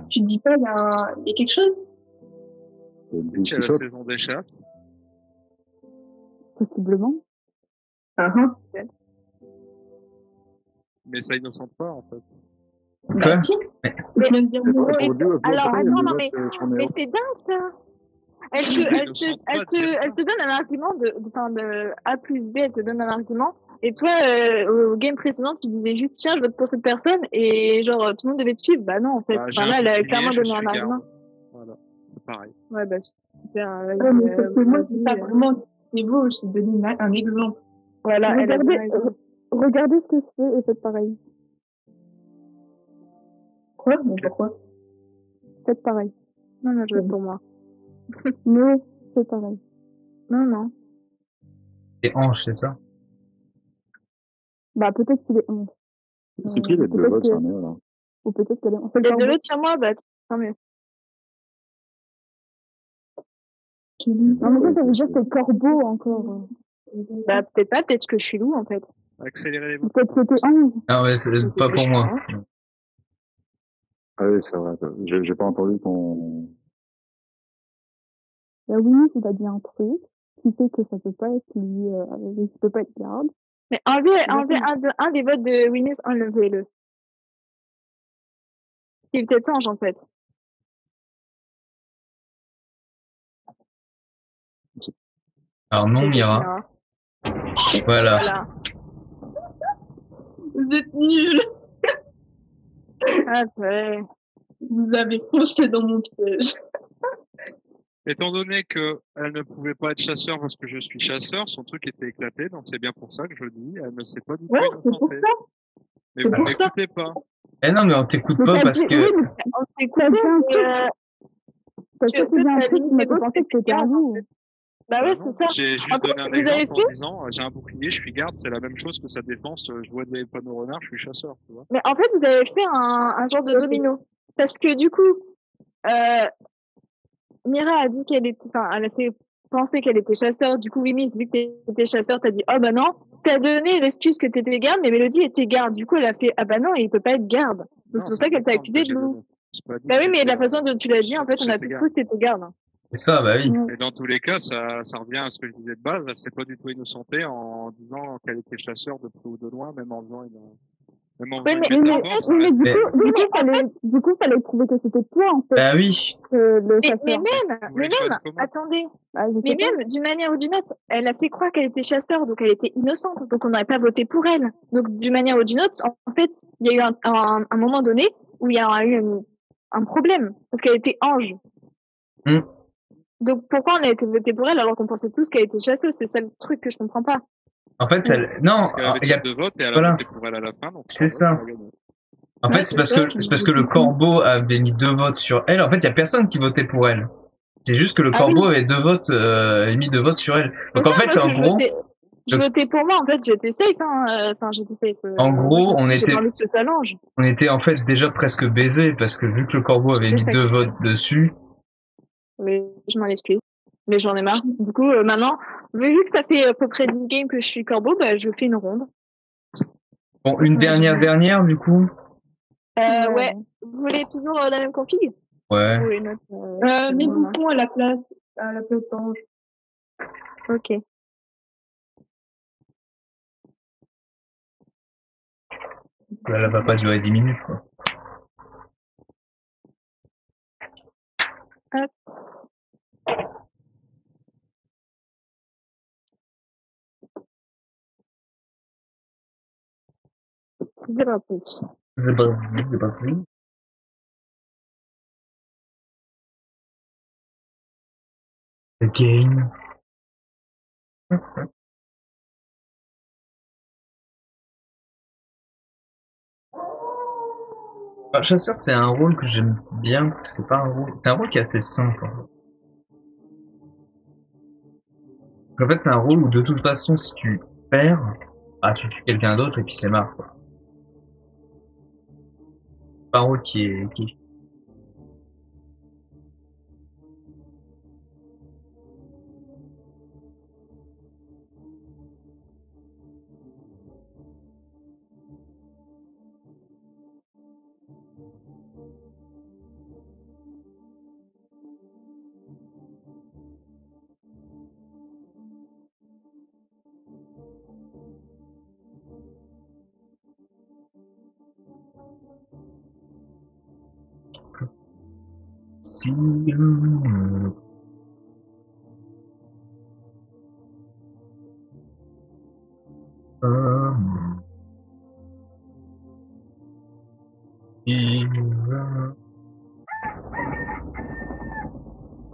tu te dis pas il y a quelque chose? C'est la saison des chasses. Possiblement. Mais ça innocente pas en fait. Bah si. Alors attends, mais c'est dingue ça. Elle te donne un argument de A plus B, elle te donne un argument. Et toi, au game précédent, tu disais juste, tiens, je vote pour cette personne, et genre, tout le monde devait te suivre. Bah non, en fait. Enfin, là, elle a clairement donné un argument. Voilà. C'est pareil. Ouais, bah, super. Mais parce que moi, c'est pas vraiment, c'est beau, je t'ai donné un exemple. Voilà, regardez ce que je fais et faites pareil. Quoi? Mais pourquoi? Faites pareil. Non, je vote pour moi. Non, c'est pareil. Non. C'est hanche, c'est ça? Bah, peut-être qu'il est 11. C'est qui les 2 votes sur Néo, là? Ou peut-être qu'elle est 11. Les 2 votes sur moi, bah, tant mieux. Non, mais ça veut dire que c'est corbeau encore. Bah, peut-être pas, peut-être que je suis loup, en fait. Accélérer les votes. Peut-être que t'es 11. Ah ouais, c'est pas pour moi. Ah oui, c'est vrai. J'ai pas entendu ton... Bah oui, tu t'as dit un truc qui fait que ça peut pas être lui, ça peut pas être garde. Mais enlevez un des votes de Winnie, enlevez-le. C'est peut-être Ange, en fait. Alors non, Mira. Voilà. Vous êtes nuls. Ah, ouais. Vous avez foncé dans mon piège. Étant donné que elle ne pouvait pas être chasseur parce que je suis chasseur, son truc était éclaté, donc c'est bien pour ça que je dis, elle ne s'est pas du tout innocentée. Mais vous m'écoutez pas. Eh non, mais on t'écoute pas parce que... On t'écoute, parce que c'est bien un truc qui m'a fait penser que c'était un loup. Bah ouais, c'est ça. J'ai juste donné un exemple en disant, j'ai un bouclier, je suis garde, c'est la même chose que sa défense, je vois des panneaux renards, je suis chasseur, tu vois. Mais en fait, vous avez fait un genre de domino. Parce que du coup, Mira a dit qu'elle était, enfin, elle a fait penser qu'elle était chasseur. Du coup, Wimis, vu que t'étais chasseur, t'as dit, oh bah non. T'as donné l'excuse que t'étais garde, mais Mélodie était garde. Du coup, elle a fait, ah bah non, il peut pas être garde. Donc c'est pour ça qu'elle t'a accusé de loup. Bah oui, mais la façon dont tu l'as dit, en fait, on a tout cru que t'étais garde. C'est ça, bah oui. Et dans tous les cas, ça revient à ce que je disais de base. Elle s'est pas du tout innocentée en disant qu'elle était chasseur de près ou de loin, même en faisant Même en Oui, faisant mais une métaphore, ça reste- du coup, fallait prouver que c'était toi, en fait, Bah oui. le mais chasseur. voulez que je fasse comment attendez. Bah, je sais Mais pas. même, d'une manière ou d'une autre, elle a fait croire qu'elle était chasseur, donc elle était innocente, donc on n'aurait pas voté pour elle. Donc d'une manière ou d'une autre, en fait, il y a eu un moment donné où il y a eu un problème, parce qu'elle était ange. Mm. Donc pourquoi on a été voté pour elle alors qu'on pensait tous qu'elle était chasseuse? C'est ça le truc que je comprends pas. En fait, non, Parce qu'elle avait il y a... de vote et elle a voilà. voté pour elle à la fin. Donc C'est ça. En fait, c'est parce que le corbeau avait mis 2 votes sur elle. En fait, il y a personne qui votait pour elle. C'est juste que le corbeau avait 2 votes, mis 2 votes sur elle. Donc en fait, en gros, je votais pour moi. En fait, j'étais safe. Enfin, j'étais safe. En gros, on était en fait déjà presque baisés parce que vu que le corbeau avait mis 2 votes dessus. Mais je m'en excuse. Mais j'en ai marre. Du coup, maintenant, vu que ça fait à peu près 10 games que je suis corbeau, bah, je fais une ronde. Bon, une dernière, du coup. Ouais. Vous voulez toujours la même config? Ouais. Mets bouffon à la place d'ange. Ok. Là, elle va pas durer 10 minutes, quoi. Hop. C'est parti. The game. Chasseur, c'est un rôle que j'aime bien. C'est pas un rôle qui est assez simple. En fait, c'est un rôle où de toute façon, si tu perds, tu tues quelqu'un d'autre et puis c'est marre, quoi. C'est pas un rôle qui est... Si...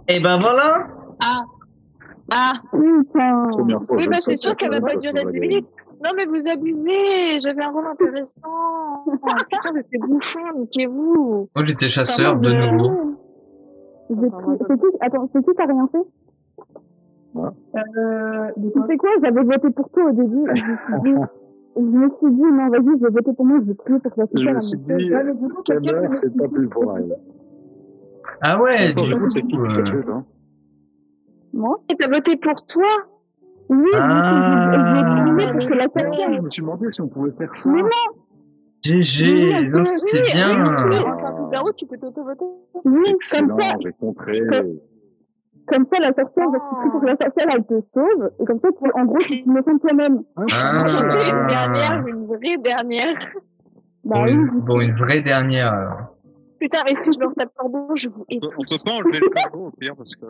Et ben voilà. Oui, bah c'est sûr qu'elle va pas durer 10 minutes. Non, mais vous abusez. J'avais un rôle intéressant. Putain, c'était bouffon. Niquez-vous. Moi, j'étais chasseur de nouveau. Attends, c'est qui t'as rien fait? Tu sais quoi, j'avais voté pour toi au début. Je me suis dit, non, vas-y, je vais voter pour moi, je vais prier pour que la Je me suis dit, quelle heure, c'est pas plus pour elle. Ah ouais, du coup, c'est qui qui t'a tué, toi? Moi? Et t'as voté pour toi? Oui, je l'ai pour que la je me suis demandé si on pouvait faire ça. Mais non! GG, non, c'est bien. En tant que garou, tu peux t'auto-voter. Oui, excellent, j'ai contré. Comme ça, la sorcière, je suis pour que la sorcière, elle te sauve. Et comme ça, en gros, tu te me sens toi-même. Une vraie dernière. Bah bon, une vraie dernière, alors. Putain, mais si je me retape corbeau, je vous hais. On peut pas enlever le corbeau au pire parce que.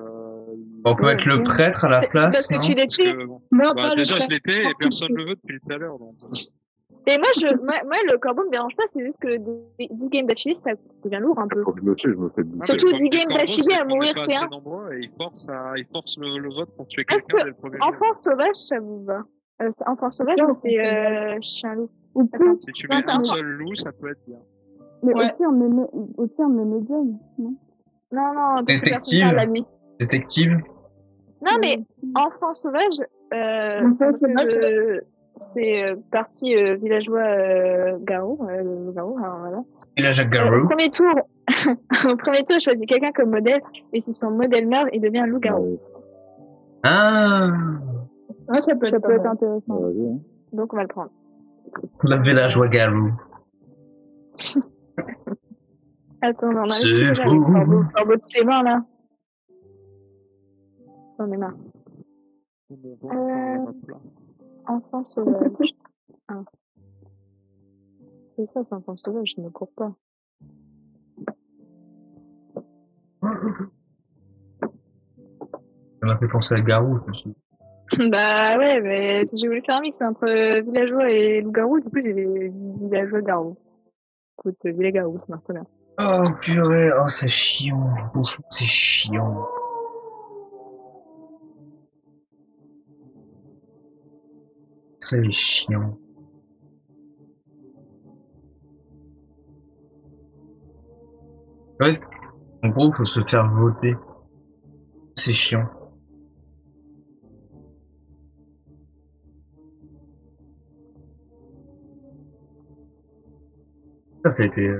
On peut mettre le prêtre à la place. Parce que tu l'es tué. Déjà, je l'étais et personne le veut depuis tout à l'heure. Donc... Et moi, le corbeau me dérange pas, c'est juste que 10 games d'affilée, ça devient lourd un peu. Quand je me tue, je me fais buter. Surtout 10 games d'affilée à mourir, c'est un. Et il force le vote pour tuer quelqu'un dès le premier jeu. Enfant sauvage, ça vous va. Enfant sauvage, c'est chien loup. Si tu mets un seul loup, ça peut être bien. Mais aussi on met médium, non? Non, détective. La nuit. Détective. Non, mais enfant sauvage, c'est parti villageois garou, garou, voilà. Villageois garou. Au premier tour, je choisis quelqu'un comme modèle, et si son modèle meurt, il devient un loup-garou. Ah, ça peut être intéressant. Donc on va le prendre. Le villageois garou. Attends, on a c'est fou. Le corbeau de ses mains, là. J'en ai marre. Enfant sauvage. C'est ça, c'est un enfant sauvage, il ne court pas. Ça m'a fait penser à Garou, aussi. Bah ouais, mais si j'ai voulu faire un mix entre villageois et loup-garou, du coup j'ai des villageois-garous. Écoute, villageois-garous, ça marche bien. Oh purée, oh c'est chiant, franchement c'est chiant. C'est chiant. En fait, en gros, faut se faire voter. C'est chiant. Ça a été...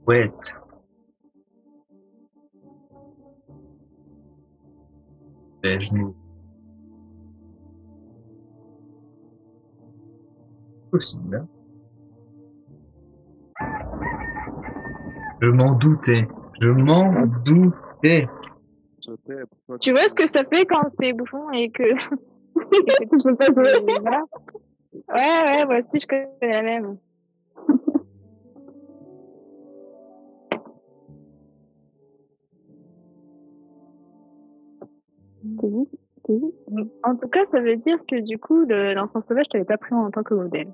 Ouais. Genoux. Possible. Je m'en doutais. Je m'en doutais. Tu vois ce que ça fait quand t'es bouffon et que... Voilà. Ouais, moi aussi je connais la même. En tout cas, ça veut dire que du coup, l'enfant sauvage, t'avais pas pris en tant que modèle.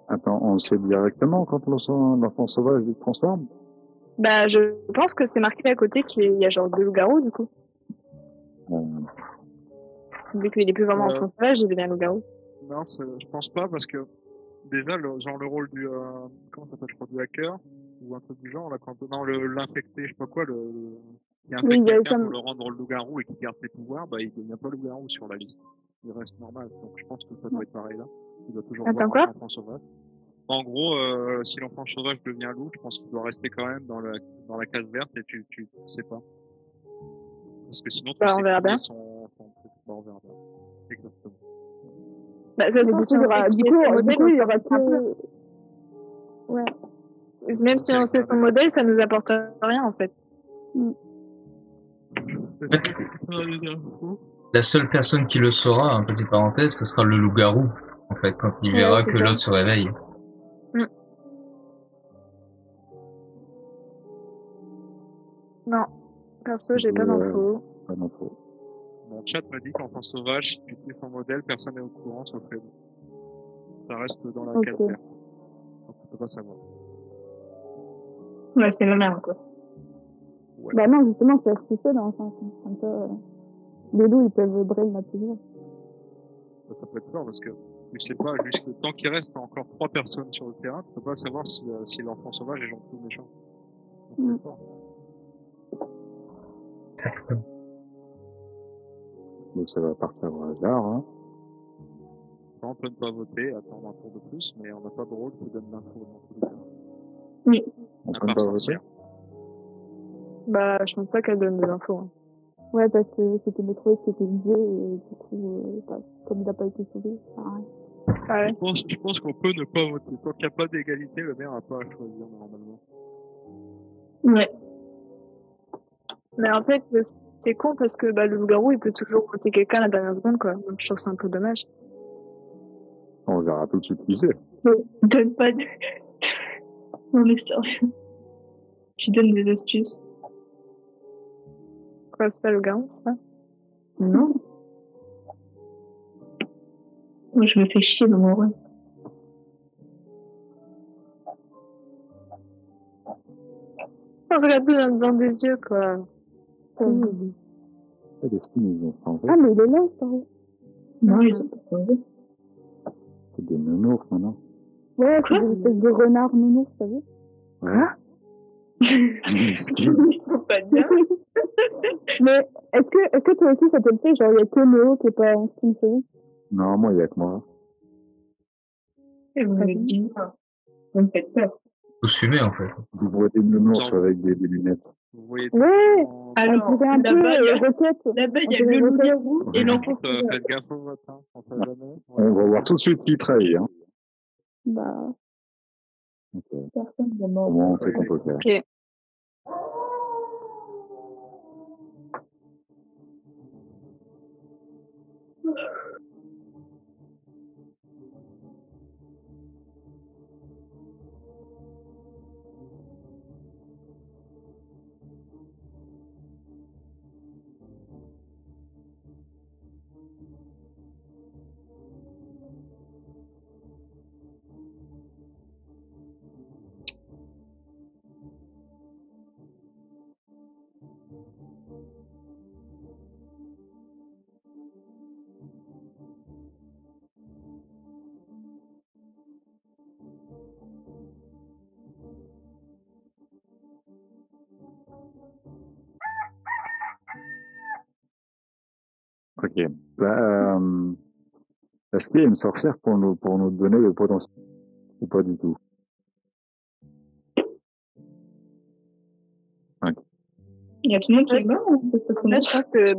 Attends, on le sait directement quand l'enfant sauvage il se transforme? Bah, je pense que c'est marqué à côté qu'il y a genre 2 loups-garous, du coup. Vu qu'il est plus vraiment enfant sauvage, il devient loup-garou. Non, je pense pas, parce que déjà, le rôle du, comment ça s'appelle, je crois, du hacker, ou un truc du genre, là, non, l'infecté, je sais pas quoi, il infecte quelqu'un pour le rendre loup-garou et qui garde ses pouvoirs, bah, il devient pas loup-garou sur la liste. Il reste normal. Donc, je pense que ça doit être pareil là. Il doit toujours voir l'enfant sauvage. En gros, si l'enfant sauvage devient loup, je pense qu'il doit rester quand même dans la case verte et tu sais pas. Parce que sinon, tu sais on verra bien. On verra bien. Exactement. Bah, de toute façon, si on sait qu'il est son modèle, il y aura que... Ouais. Même si on sait son modèle, ça nous apporte rien, en fait. La seule personne qui le saura, en petite parenthèse, ce sera le loup-garou, en fait, quand il verra que l'autre se réveille. Non, perso, j'ai pas d'infos. Pas d'infos. Mon chat me dit qu'enfant sauvage, si tu fais son modèle, personne n'est au courant, sauf Fred. Ça reste dans la case verte. Donc on peut pas savoir. Ouais, c'est la merde, quoi. Ouais. Bah non, justement, c'est astucieux dans le sens. Comme ça, les loups, ils peuvent brailler la plusieurs. Ça peut être fort parce que tu sais pas, tant qu'il reste encore 3 personnes sur le terrain, tu peux pas savoir si l'enfant sauvage est gentil ou méchant. Donc c'est fort. Exactement. Donc ça va partir au hasard, hein. On peut ne pas voter, attendre un tour de plus, mais on n'a pas de rôle qui donne l'info dans tous les cas. Oui. On peut pas voter. Bah, je pense pas qu'elle donne des infos. Hein. Ouais, parce que c'était le truc qui était visé et du coup, comme il n'a pas été sauvé, ça rien. Ah ouais. Je pense qu'on peut ne pas voter. Tant qu'il n'y a pas d'égalité, le maire n'a pas à choisir normalement. Ouais. Mais en fait, c'est con parce que le loup-garou, il peut toujours voter quelqu'un à la dernière seconde, quoi. Donc je trouve ça un peu dommage. On verra tout de suite qui c'est. Donne pas de... Non mais sérieux. Tu donnes des astuces. Quoi, c'est ça, le loup-garou, ça? Non. Moi, je me fais chier dans mon rôle. On se regarde tout dans des yeux, quoi. Ah, mais il est là, ça. Non, ils sont pas changés. C'est des nounours, maintenant. Ouais, c'est des espèces de renards nounours, t'as vu? Hein? Ils sont pas bien. Mais est-ce que toi aussi ça te le fait? Genre, il y a que Léo qui est pas en skin série? Non, moi, il y a que moi. Et vous m'avez dit, vous me faites peur. Tous fumés, en fait. Vous voyez des nounours avec des lunettes. Ouais, alors, là-bas, il y a le loup-garou et l'enfant. Faites gaffe au matin, on sait jamais. On va voir tout de suite qui trahit, hein. Bah. Okay. Personne ne demande. Comment c'est qu'on peut faire? Ok. Ok. Est-ce qu'il y a une sorcière pour nous donner le potentiel ou pas du tout? Okay. Il y a tout le monde qui est mort ou là, je pense que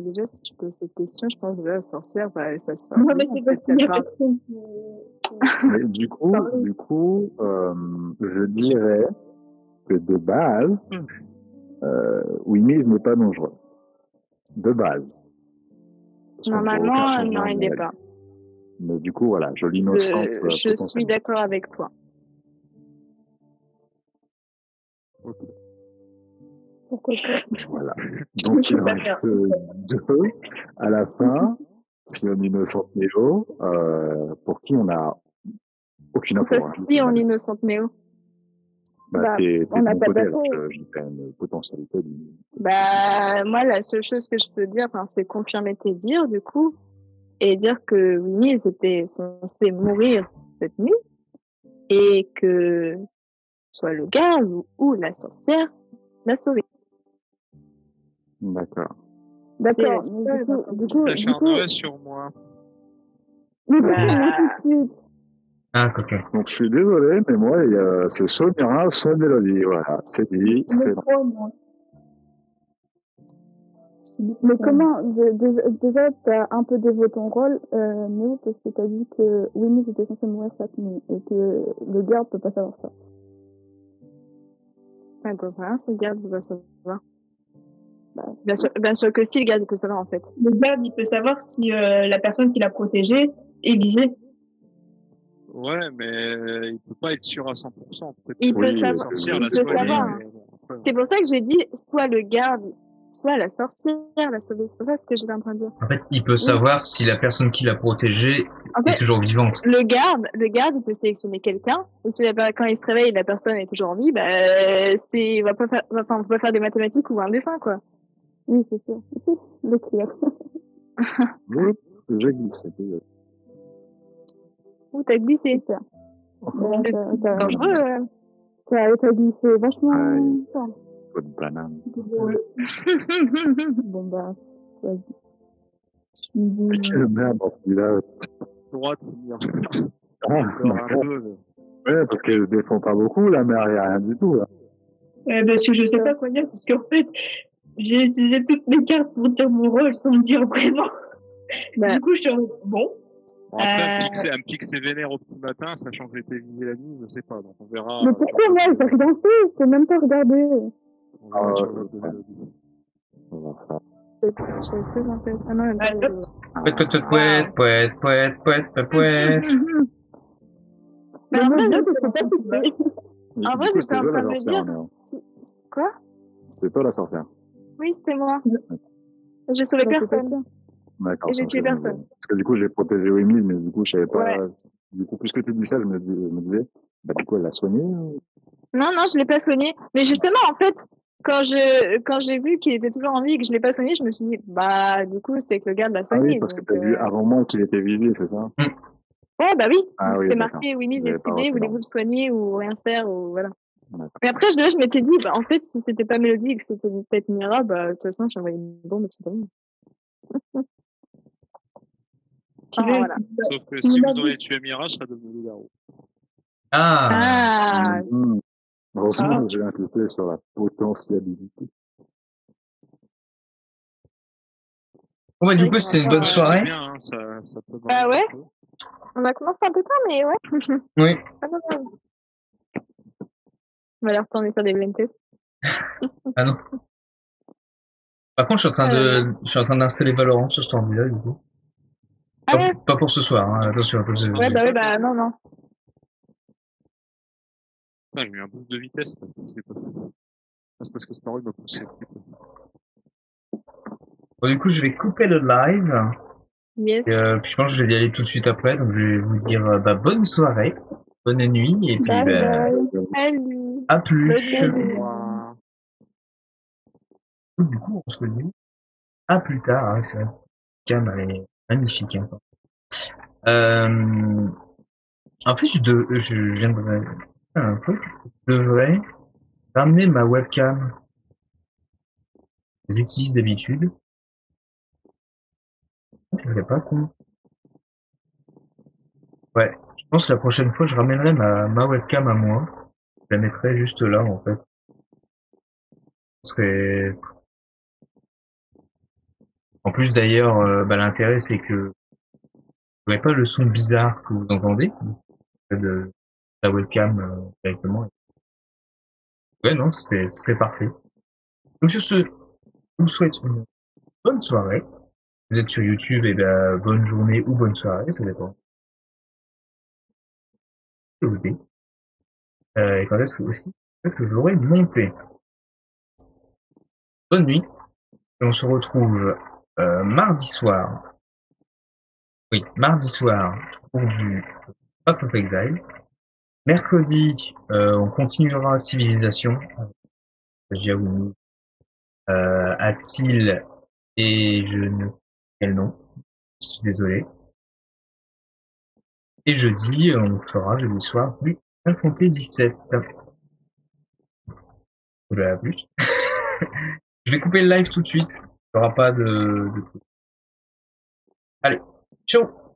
déjà si tu poses cette question, je pense que la sorcière, ça se fait. Non, mais c'est parce qu'il y a personne qui... Mais du coup, je dirais que de base, Wimiz n'est pas dangereux. De base. Normalement, non, il n'est pas. Mais du coup, voilà, je l'innocente. Je suis d'accord avec toi. Okay. Pourquoi pas? Voilà. Donc, il reste 2 à la fin. Si on innocente Néo, pour qui on a aucune information. Si on innocente Néo. On n'a pas d'infos. J'ai quand même une potentialité. Moi, la seule chose que je peux dire, c'est confirmer tes dires, du coup, et dire que Winnie était censé mourir cette nuit, et que soit le garde ou la sorcière l'a sauvé. D'accord. D'accord. Du coup, s'acharnerait sur moi. Ah, ok. Donc, je suis désolé, mais moi, c'est soit Mira, soit Mélodie. Voilà. C'est dit, c'est bon. Mais comment, déjà, t'as un peu dévoilé ton rôle, Néo, parce que t'as dit que Winnie était censé mourir cette nuit, et que le garde peut pas savoir ça. Attends, c'est rien, ce garde peut pas savoir. Bien sûr que si, le garde, il peut savoir, en fait. Le garde, il peut savoir si la personne qui l'a protégé est visée. Ouais, mais il peut pas être sûr à 100%. Il peut savoir. C'est pour ça que j'ai dit, soit le garde, soit la sorcière l'a sauvé. C'est ça ce que j'étais en train de dire. En fait, il peut savoir si la personne qui l'a protégé est toujours vivante. Le garde, il peut sélectionner quelqu'un. Et si quand il se réveille, la personne est toujours en vie, il va pas faire des mathématiques ou un dessin, quoi. Oui, c'est sûr. Le clair. Oui, j'ai glissé. Où t'as glissé? C'est dangereux. T'as glissé vachement. Pas de banane. Bon, vas-y. Mais quelle merde dans ce village. Droite, c'est bien. Ouais, parce qu'elle ne défend pas beaucoup, la mère, il n'y a rien du tout, là. Parce que je sais pas quoi dire, parce qu'en fait, j'ai utilisé toutes mes cartes pour dire mon rôle sans me dire vraiment. Du coup, je suis bon. Après, un pixé vénère au petit matin, sachant que j'étais visé la nuit, je sais pas, donc on verra. Mais pourquoi moi, j'ai rien fait, je t'ai même pas regardé. On va faire. Je sais, en fait. Ah non, Mais moi, je sais pas si c'est. En vrai, j'étais en train de me dire. Quoi? C'était toi la sorcière? Oui, c'était moi. J'ai sauvé personne. D'accord. Et j'ai tué personne. Parce que du coup, j'ai protégé Wimmy, mais du coup, je savais pas. Ouais. Du coup, puisque tu dis ça, je me disais, du coup, elle l'a soigné ou... Non, je l'ai pas soigné. Mais justement, en fait, quand j'ai vu qu'il était toujours en vie et que je l'ai pas soigné, je me suis dit, du coup, c'est que le garde l'a soigné. Ah oui, parce que t'as vu avant moi qu'il était visé, c'est ça? Ouais, oui. Ah, c'était marqué, Wimmy est ciblé, voulez-vous le soigner ou rien faire ou voilà. Mais après, je m'étais dit, en fait, si c'était pas Mélodie et que c'était peut-être Mira, de toute façon, j'ai envoyé une bombe et c'est pas bon. Sauf que si vous auriez tué Mira, je serais devenu loup-garou. Ah. Heureusement, j'ai insisté sur la potentialité. Bon, bah, du coup, c'était une bonne soirée. Bien, hein, ça peut ouais. On a commencé un peu tard, mais ouais. Oui. On va aller retourner sur des blind tests. Ah non. Par contre, je suis en train d'installer Valorant sur cet ordi-là, du coup. Pas pour ce soir, hein. Attention. Ouais, non. J'ai eu un boost de vitesse, c'est parce que Sparrow m'a poussé. Bon, du coup, je vais couper le live. Yes. Et, puis je pense que je vais y aller tout de suite après, donc je vais vous dire bonne soirée, bonne nuit, et puis à plus. Du coup, on se dit à plus tard. Hein, c'est vrai. Cam, elle est magnifique. Hein. En fait, je viendrais faire un truc. Je devrais ramener ma webcam que j'utilise d'habitude. Ça serait pas con. Ouais, je pense que la prochaine fois, je ramènerai ma webcam à moi. Je la mettrai juste là, en fait. Ce serait... En plus, d'ailleurs, l'intérêt, c'est que vous n'avez pas le son bizarre que vous entendez de la webcam directement. Ouais, non, ce serait parfait. Donc sur ce, je vous souhaite une bonne soirée. Vous êtes sur YouTube, et bonne journée ou bonne soirée, ça dépend. Je vous dis. Et quand est-ce que je l'aurai monté. Bonne nuit. Et on se retrouve mardi soir. Oui, mardi soir pour du Path of Exile. Mercredi, on continuera Civilisation. Jiaoumi, Atil et je ne sais quel nom. Je suis désolé. Et jeudi, on fera jeudi soir du Final Fantasy 17. Voilà, plus. Je vais couper le live tout de suite. Il n'y aura pas de... Allez, ciao!